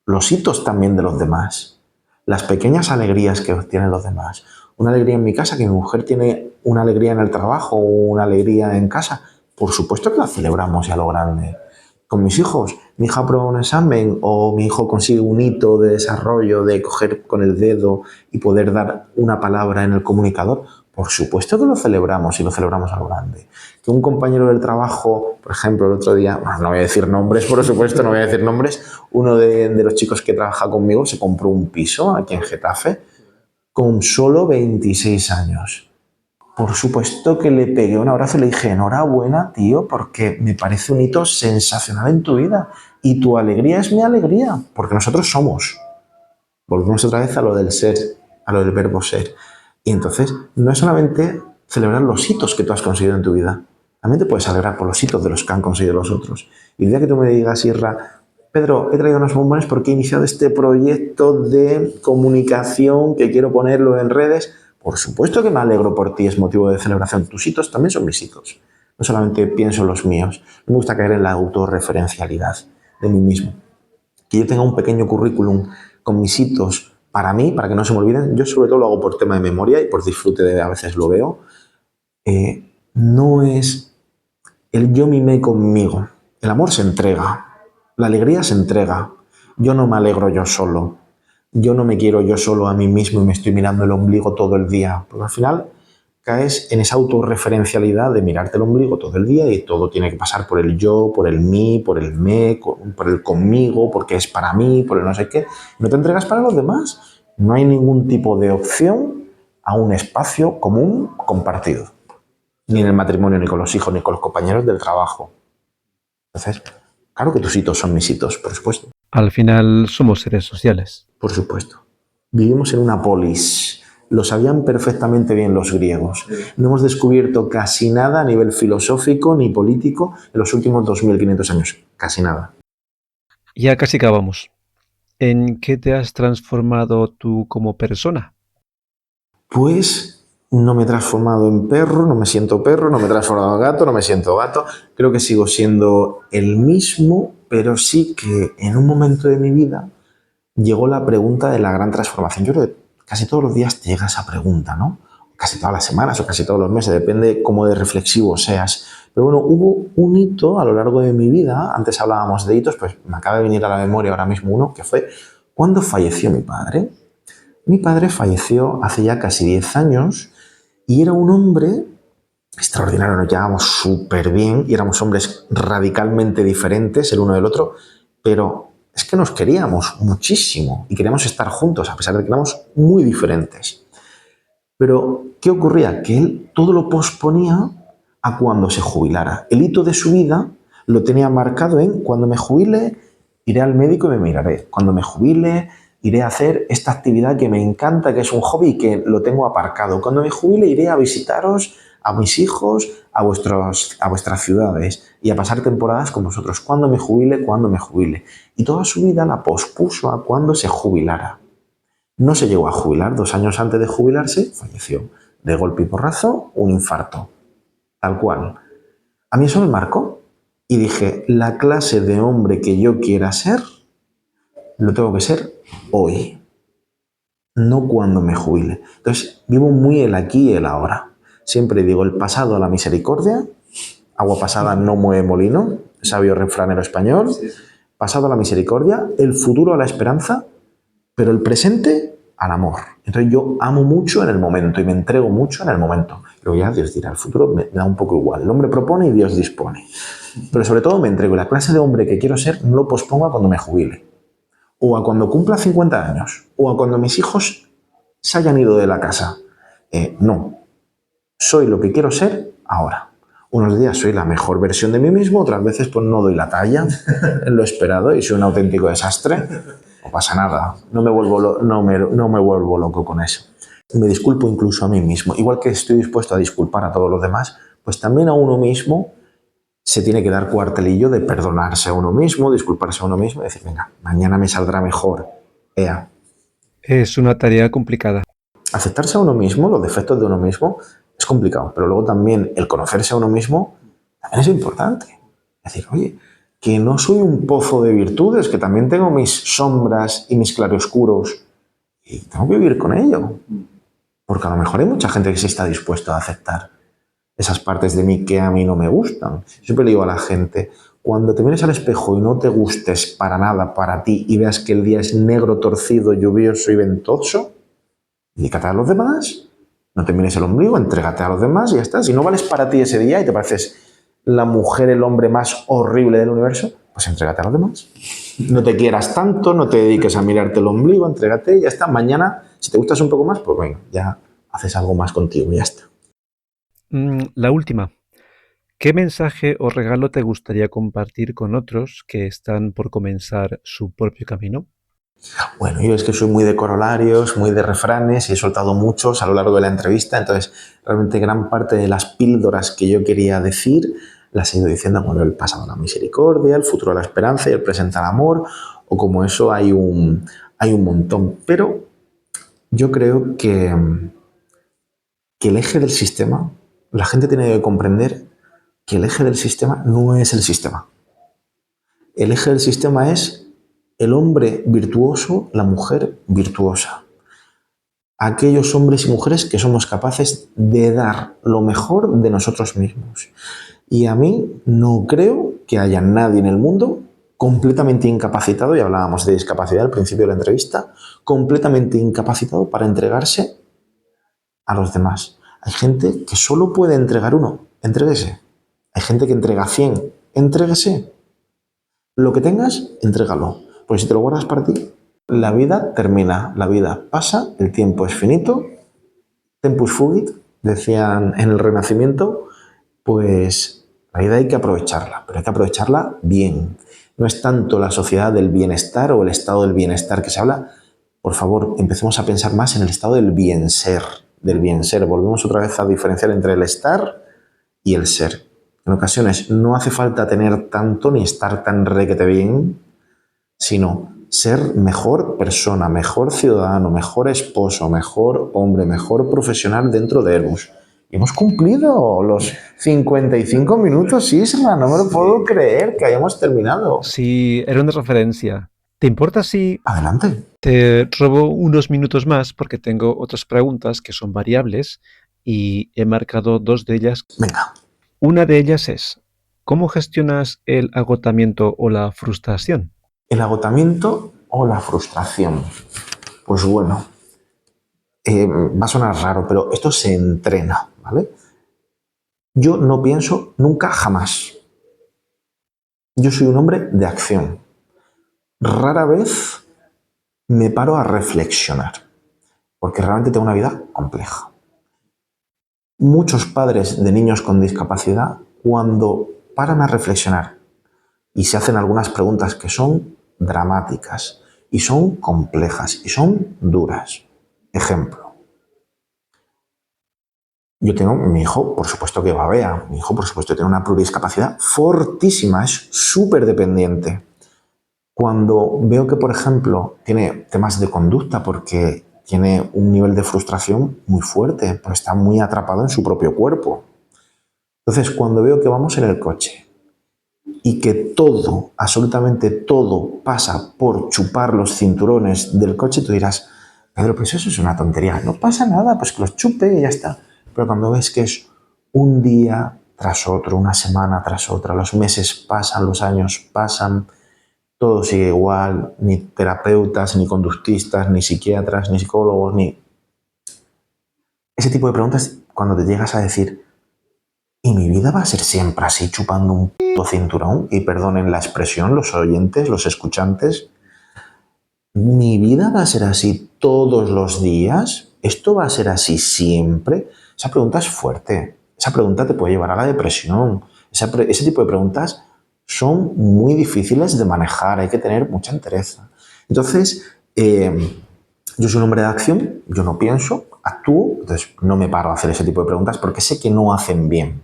los hitos también de los demás, las pequeñas alegrías que obtienen los demás. Una alegría en mi casa, que mi mujer tiene una alegría en el trabajo o una alegría en casa, por supuesto que la celebramos y a lo grande. Con mis hijos, mi hija aprueba un examen o mi hijo consigue un hito de desarrollo de coger con el dedo y poder dar una palabra en el comunicador, por supuesto que lo celebramos y lo celebramos a lo grande. Que un compañero del trabajo, por ejemplo, el otro día, bueno, no voy a decir nombres, por supuesto, no voy a decir nombres, uno de los chicos que trabaja conmigo se compró un piso aquí en Getafe con solo 26 años. Por supuesto que le pegué un abrazo y le dije, enhorabuena, tío, porque me parece un hito sensacional en tu vida. Y tu alegría es mi alegría, porque nosotros somos. Volvemos otra vez a lo del ser, a lo del verbo ser. Y entonces, no es solamente celebrar los hitos que tú has conseguido en tu vida. También te puedes alegrar por los hitos de los que han conseguido los otros. Y el día que tú me digas, Irra, Pedro, he traído unos bombones porque he iniciado este proyecto de comunicación que quiero ponerlo en redes. Por supuesto que me alegro por ti, es motivo de celebración. Tus hitos también son mis hitos. No solamente pienso en los míos. Me gusta caer en la autorreferencialidad de mí mismo. Que yo tenga un pequeño currículum con mis hitos para mí, para que no se me olviden. Yo sobre todo lo hago por tema de memoria y por disfrute de a veces lo veo. No es el yo mimé conmigo. El amor se entrega. La alegría se entrega. Yo no me alegro yo solo. Yo no me quiero yo solo a mí mismo y me estoy mirando el ombligo todo el día. Porque al final caes en esa autorreferencialidad de mirarte el ombligo todo el día y todo tiene que pasar por el yo, por el mí, por el me, por el conmigo, porque es para mí, por el no sé qué. No te entregas para los demás. No hay ningún tipo de opción a un espacio común compartido. Ni en el matrimonio, ni con los hijos, ni con los compañeros del trabajo. Entonces, claro que tus hitos son mis hitos, por supuesto. Al final somos seres sociales. Por supuesto. Vivimos en una polis. Lo sabían perfectamente bien los griegos. No hemos descubierto casi nada a nivel filosófico ni político en los últimos 2500 años. Casi nada. Ya casi acabamos. ¿En qué te has transformado tú como persona? Pues no me he transformado en perro, no me siento perro, no me he transformado en gato, no me siento gato. Creo que sigo siendo el mismo, pero sí que en un momento de mi vida llegó la pregunta de la gran transformación. Yo creo que casi todos los días te llega esa pregunta, ¿no? casi todas las semanas o casi todos los meses, depende cómo de reflexivo seas. Pero bueno, hubo un hito a lo largo de mi vida, antes hablábamos de hitos, pues me acaba de venir a la memoria ahora mismo uno, que fue cuando falleció mi padre. Mi padre falleció hace ya casi 10 años y era un hombre extraordinario, nos llevábamos súper bien y éramos hombres radicalmente diferentes el uno del otro, pero es que nos queríamos muchísimo y queríamos estar juntos a pesar de que éramos muy diferentes. Pero, ¿qué ocurría? Que él todo lo posponía a cuando se jubilara. El hito de su vida lo tenía marcado en cuando me jubile iré al médico y me miraré. Cuando me jubile iré a hacer esta actividad que me encanta, que es un hobby y que lo tengo aparcado. Cuando me jubile iré a visitaros a mis hijos, a vuestras ciudades y a pasar temporadas con vosotros. Cuando me jubile, cuando me jubile. Y toda su vida la pospuso a cuando se jubilara. No se llegó a jubilar, 2 años antes de jubilarse, falleció. De golpe y porrazo, un infarto. Tal cual. A mí eso me marcó. Y dije, la clase de hombre que yo quiera ser, lo tengo que ser hoy. No cuando me jubile. Entonces, vivo muy el aquí y el ahora. Siempre digo, el pasado a la misericordia, agua pasada no mueve molino, sabio refranero español, pasado a la misericordia, el futuro a la esperanza, pero el presente al amor. Entonces yo amo mucho en el momento y me entrego mucho en el momento. Luego ya Dios dirá, el futuro me da un poco igual. El hombre propone y Dios dispone. Pero sobre todo me entrego. La clase de hombre que quiero ser no lo pospongo a cuando me jubile. O a cuando cumpla 50 años. O a cuando mis hijos se hayan ido de la casa. No. Soy lo que quiero ser ahora. Unos días soy la mejor versión de mí mismo, otras veces pues no doy la talla en lo esperado y soy un auténtico desastre. No pasa nada, no me vuelvo loco con eso. Me disculpo incluso a mí mismo. Igual que estoy dispuesto a disculpar a todos los demás, pues también a uno mismo se tiene que dar cuartelillo de perdonarse a uno mismo, disculparse a uno mismo y decir, venga, mañana me saldrá mejor. Ea. Es una tarea complicada. Aceptarse a uno mismo, los defectos de uno mismo, es complicado, pero luego también el conocerse a uno mismo también es importante. Es decir, oye, que no soy un pozo de virtudes, que también tengo mis sombras y mis claroscuros y tengo que vivir con ello. Porque a lo mejor hay mucha gente que sí está dispuesta a aceptar esas partes de mí que a mí no me gustan. Siempre le digo a la gente, cuando te mires al espejo y no te gustes para nada para ti y veas que el día es negro, torcido, lluvioso y ventoso, dedícate a los demás, no te mires el ombligo, entrégate a los demás y ya está. Si no vales para ti ese día y te pareces la mujer, el hombre más horrible del universo, pues entrégate a los demás. No te quieras tanto, no te dediques a mirarte el ombligo, entrégate y ya está. Mañana, si te gustas un poco más, pues venga, ya haces algo más contigo y ya está. La última. ¿Qué mensaje o regalo te gustaría compartir con otros que están por comenzar su propio camino? Bueno, yo es que soy muy de corolarios, muy de refranes y he soltado muchos a lo largo de la entrevista, entonces realmente gran parte de las píldoras que yo quería decir las he ido diciendo, bueno, el pasado a la misericordia, el futuro a la esperanza y el presente al amor, o como eso hay un montón. Pero yo creo que el eje del sistema, la gente tiene que comprender que el eje del sistema no es el sistema. El eje del sistema es el hombre virtuoso, la mujer virtuosa. Aquellos hombres y mujeres que somos capaces de dar lo mejor de nosotros mismos. Y a mí no creo que haya nadie en el mundo completamente incapacitado, y hablábamos de discapacidad al principio de la entrevista, completamente incapacitado para entregarse a los demás. Hay gente que solo puede entregar uno, entréguese. Hay gente que entrega 100, entréguese. Lo que tengas, entrégalo. Porque si te lo guardas para ti, la vida termina, la vida pasa, el tiempo es finito, tempus fugit, decían en el Renacimiento, pues la vida hay que aprovecharla, pero hay que aprovecharla bien. No es tanto la sociedad del bienestar o el estado del bienestar que se habla. Por favor, empecemos a pensar más en el estado del bien ser, Volvemos otra vez a diferenciar entre el estar y el ser. En ocasiones no hace falta tener tanto ni estar tan requete bien, sino ser mejor persona, mejor ciudadano, mejor esposo, mejor hombre, mejor profesional dentro de Airbus. Y hemos cumplido los 55 minutos, Isra, no me lo puedo creer que hayamos terminado. Sí, era una referencia. ¿Te importa si Adelante. te robo unos minutos más porque tengo otras preguntas que son variables y he marcado 2 de ellas. Venga. Una de ellas es, ¿cómo gestionas el agotamiento o la frustración? El agotamiento o la frustración. Pues bueno, va a sonar raro, pero esto se entrena, ¿vale? Yo no pienso nunca jamás. Yo soy un hombre de acción. Rara vez me paro a reflexionar, porque realmente tengo una vida compleja. Muchos padres de niños con discapacidad, cuando paran a reflexionar y se hacen algunas preguntas que son dramáticas y son complejas y son duras. Ejemplo. Yo tengo mi hijo, por supuesto que babea. Mi hijo, por supuesto, tiene una pluridiscapacidad fortísima, es súper dependiente. Cuando veo que, por ejemplo, tiene temas de conducta porque tiene un nivel de frustración muy fuerte, porque está muy atrapado en su propio cuerpo. Entonces, cuando veo que vamos en el coche y que todo, absolutamente todo, pasa por chupar los cinturones del coche, tú dirás, Pedro, pues eso es una tontería, no pasa nada, pues que los chupe y ya está. Pero cuando ves que es un día tras otro, una semana tras otra, los meses pasan, los años pasan, todo sigue igual, ni terapeutas, ni conductistas, ni psiquiatras, ni psicólogos, ni... Ese tipo de preguntas, cuando te llegas a decir, ¿y mi vida va a ser siempre así, chupando un cinturón? Y perdonen la expresión, los oyentes, los escuchantes. ¿Mi vida va a ser así todos los días? ¿Esto va a ser así siempre? Esa pregunta es fuerte. Esa pregunta te puede llevar a la depresión. Ese tipo de preguntas son muy difíciles de manejar. Hay que tener mucha entereza. Entonces, yo soy un hombre de acción. Yo no pienso, actúo. Entonces, no me paro a hacer ese tipo de preguntas porque sé que no hacen bien.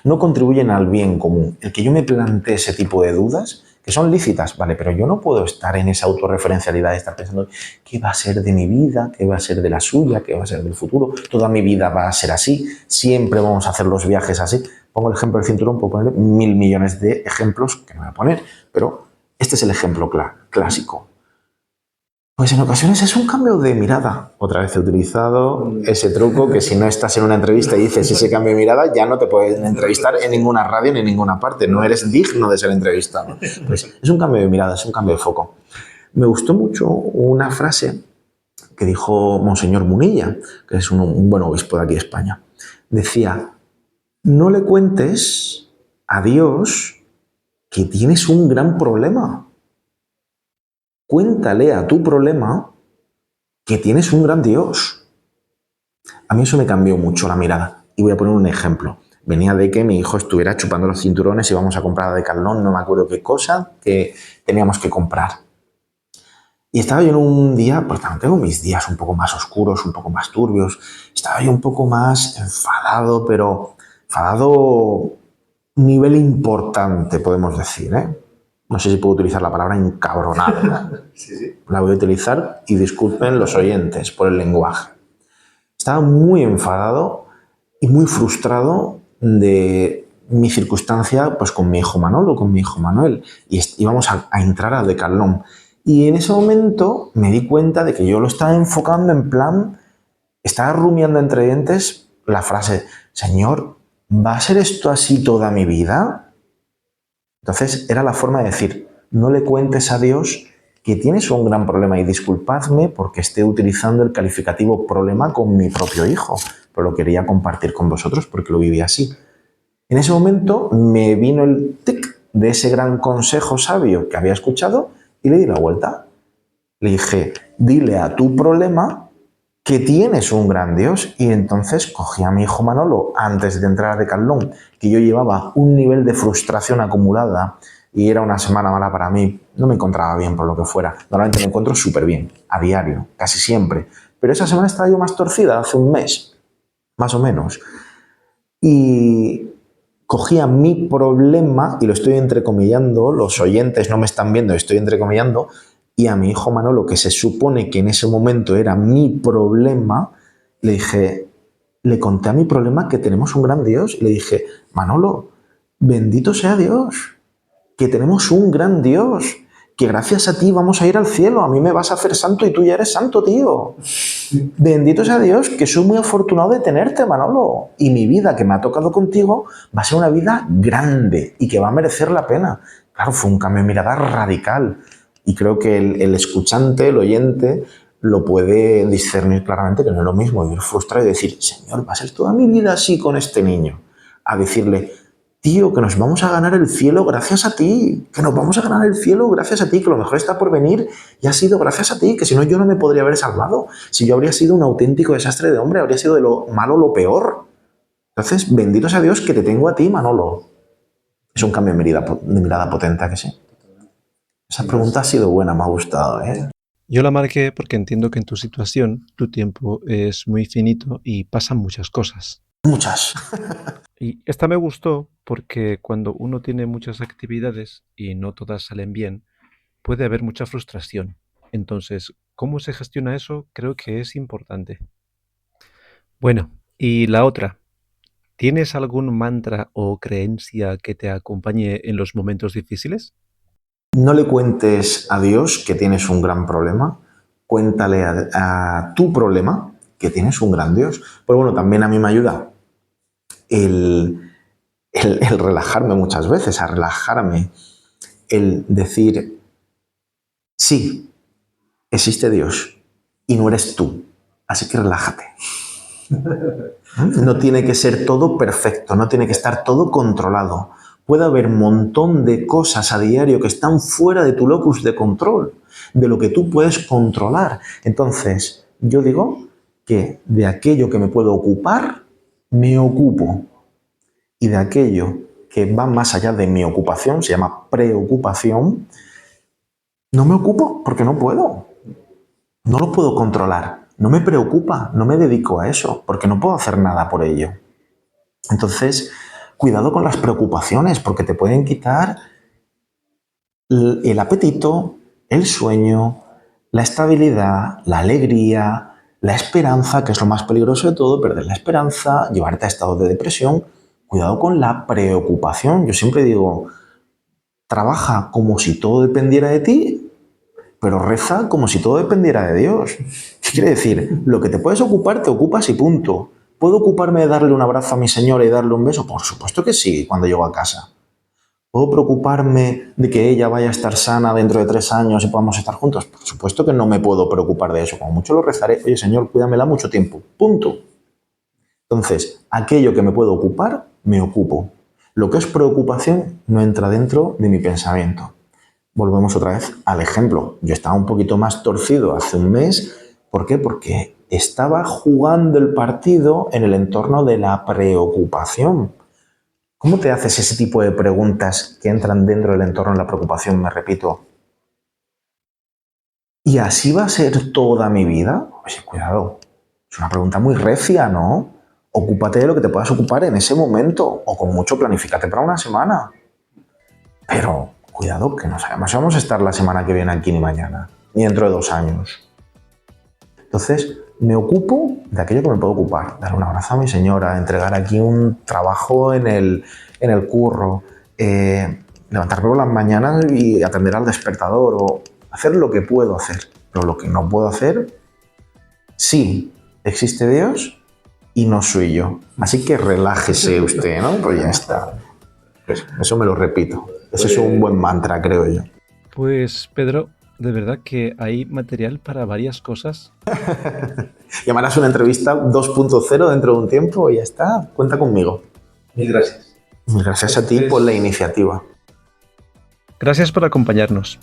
No contribuyen al bien común. El que yo me plantee ese tipo de dudas, que son lícitas, vale, pero yo no puedo estar en esa autorreferencialidad de estar pensando qué va a ser de mi vida, qué va a ser de la suya, qué va a ser del futuro. Toda mi vida va a ser así, siempre vamos a hacer los viajes así. Pongo el ejemplo del cinturón, puedo poner 1000 millones de ejemplos que no voy a poner, pero este es el ejemplo clásico. Pues en ocasiones es un cambio de mirada. Otra vez he utilizado ese truco que si no estás en una entrevista y dices ese cambio de mirada, ya no te pueden entrevistar en ninguna radio ni en ninguna parte. No eres digno de ser entrevistado. Pues es un cambio de mirada, es un cambio de foco. Me gustó mucho una frase que dijo Monseñor Munilla, que es un buen obispo de aquí de España. Decía, no le cuentes a Dios que tienes un gran problema. Cuéntale a tu problema que tienes un gran Dios. A mí eso me cambió mucho la mirada. Y voy a poner un ejemplo. Venía de que mi hijo estuviera chupando los cinturones y íbamos a comprar a Decathlon, no me acuerdo qué cosa, que teníamos que comprar. Y estaba yo en un día, porque también tengo mis días un poco más oscuros, un poco más turbios. Estaba yo un poco más enfadado, pero enfadado nivel importante, podemos decir, ¿eh? No sé si puedo utilizar la palabra encabronado. Sí. La voy a utilizar y disculpen los oyentes por el lenguaje. Estaba muy enfadado y muy frustrado de mi circunstancia pues con mi hijo Manolo, con mi hijo Manuel. Y íbamos a entrar a Decathlon. Y en ese momento me di cuenta de que yo lo estaba enfocando en plan, estaba rumiando entre dientes la frase, Señor, ¿va a ser esto así toda mi vida? Entonces era la forma de decir, no le cuentes a Dios que tienes un gran problema y disculpadme porque esté utilizando el calificativo problema con mi propio hijo, pero lo quería compartir con vosotros porque lo viví así. En ese momento me vino el tic de ese gran consejo sabio que había escuchado y le di la vuelta. Le dije, dile a tu problema que tienes un gran Dios. Y entonces cogí a mi hijo Manolo antes de entrar a Decathlon, que yo llevaba un nivel de frustración acumulada y era una semana mala para mí. No me encontraba bien por lo que fuera. Normalmente me encuentro súper bien, a diario, casi siempre. Pero esa semana estaba yo más torcida, hace un mes, más o menos. Y cogía mi problema, y lo estoy entrecomillando, los oyentes no me están viendo, estoy entrecomillando, y a mi hijo Manolo, que se supone que en ese momento era mi problema, le dije, le conté a mi problema que tenemos un gran Dios, y le dije, Manolo, bendito sea Dios, que tenemos un gran Dios, que gracias a ti vamos a ir al cielo, a mí me vas a hacer santo y tú ya eres santo, tío. Bendito sea Dios, que soy muy afortunado de tenerte, Manolo. Y mi vida que me ha tocado contigo va a ser una vida grande y que va a merecer la pena. Claro, fue un cambio de mirada radical. Y creo que el escuchante, el oyente, lo puede discernir claramente que no es lo mismo vivir frustrado y decir, Señor, va a ser toda mi vida así con este niño. A decirle, tío, que nos vamos a ganar el cielo gracias a ti, que nos vamos a ganar el cielo gracias a ti, que lo mejor está por venir y ha sido gracias a ti, que si no yo no me podría haber salvado. Si yo habría sido un auténtico desastre de hombre, habría sido de lo malo lo peor. Entonces, bendito sea Dios que te tengo a ti, Manolo. Es un cambio de mirada potente, ¿a que sí? Esa pregunta ha sido buena, me ha gustado, ¿eh? Yo la marqué porque entiendo que en tu situación tu tiempo es muy finito y pasan muchas cosas. Muchas. Y esta me gustó porque cuando uno tiene muchas actividades y no todas salen bien, puede haber mucha frustración. Entonces, ¿cómo se gestiona eso? Creo que es importante. Bueno, y la otra, ¿tienes algún mantra o creencia que te acompañe en los momentos difíciles? No le cuentes a Dios que tienes un gran problema, cuéntale a tu problema que tienes un gran Dios. Pero bueno, también a mí me ayuda el relajarme muchas veces, a relajarme, el decir, sí, existe Dios y no eres tú, así que relájate. No tiene que ser todo perfecto, no tiene que estar todo controlado. Puede haber un montón de cosas a diario que están fuera de tu locus de control, de lo que tú puedes controlar. Entonces, yo digo que de aquello que me puedo ocupar, me ocupo. Y de aquello que va más allá de mi ocupación, se llama preocupación, no me ocupo porque no puedo. No lo puedo controlar. No me preocupa, no me dedico a eso, porque no puedo hacer nada por ello. Entonces, cuidado con las preocupaciones, porque te pueden quitar el apetito, el sueño, la estabilidad, la alegría, la esperanza, que es lo más peligroso de todo, perder la esperanza, llevarte a estados de depresión. Cuidado con la preocupación. Yo siempre digo, trabaja como si todo dependiera de ti, pero reza como si todo dependiera de Dios. ¿Qué quiere decir? Lo que te puedes ocupar, te ocupas y punto. ¿Puedo ocuparme de darle un abrazo a mi señora y darle un beso? Por supuesto que sí, cuando llego a casa. ¿Puedo preocuparme de que ella vaya a estar sana dentro de 3 años y podamos estar juntos? Por supuesto que no me puedo preocupar de eso. Como mucho lo rezaré. Oye, Señor, cuídamela mucho tiempo. Punto. Entonces, aquello que me puedo ocupar, me ocupo. Lo que es preocupación no entra dentro de mi pensamiento. Volvemos otra vez al ejemplo. Yo estaba un poquito más torcido hace un mes. ¿Por qué? Porque estaba jugando el partido en el entorno de la preocupación. ¿Cómo te haces ese tipo de preguntas que entran dentro del entorno de la preocupación? Me repito. ¿Y así va a ser toda mi vida? Oye, cuidado. Es una pregunta muy recia, ¿no? Ocúpate de lo que te puedas ocupar en ese momento. O con mucho planifícate para una semana. Pero cuidado, que no sabemos si vamos a estar la semana que viene aquí ni mañana, ni dentro de 2 años. Entonces, me ocupo de aquello que me puedo ocupar. Dar un abrazo a mi señora, entregar aquí un trabajo en el curro, levantarme por las mañanas y atender al despertador o hacer lo que puedo hacer. Pero lo que no puedo hacer, sí, existe Dios y no soy yo. Así que relájese usted, ¿no? Pues ya está. Pues eso me lo repito. Ese es un buen mantra, creo yo. Pues Pedro, de verdad que hay material para varias cosas. Llamarás una entrevista 2.0 dentro de un tiempo y ya está. Cuenta conmigo. Mil gracias. Mil gracias a ti por la iniciativa. Gracias por acompañarnos.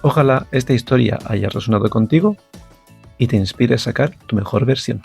Ojalá esta historia haya resonado contigo y te inspire a sacar tu mejor versión.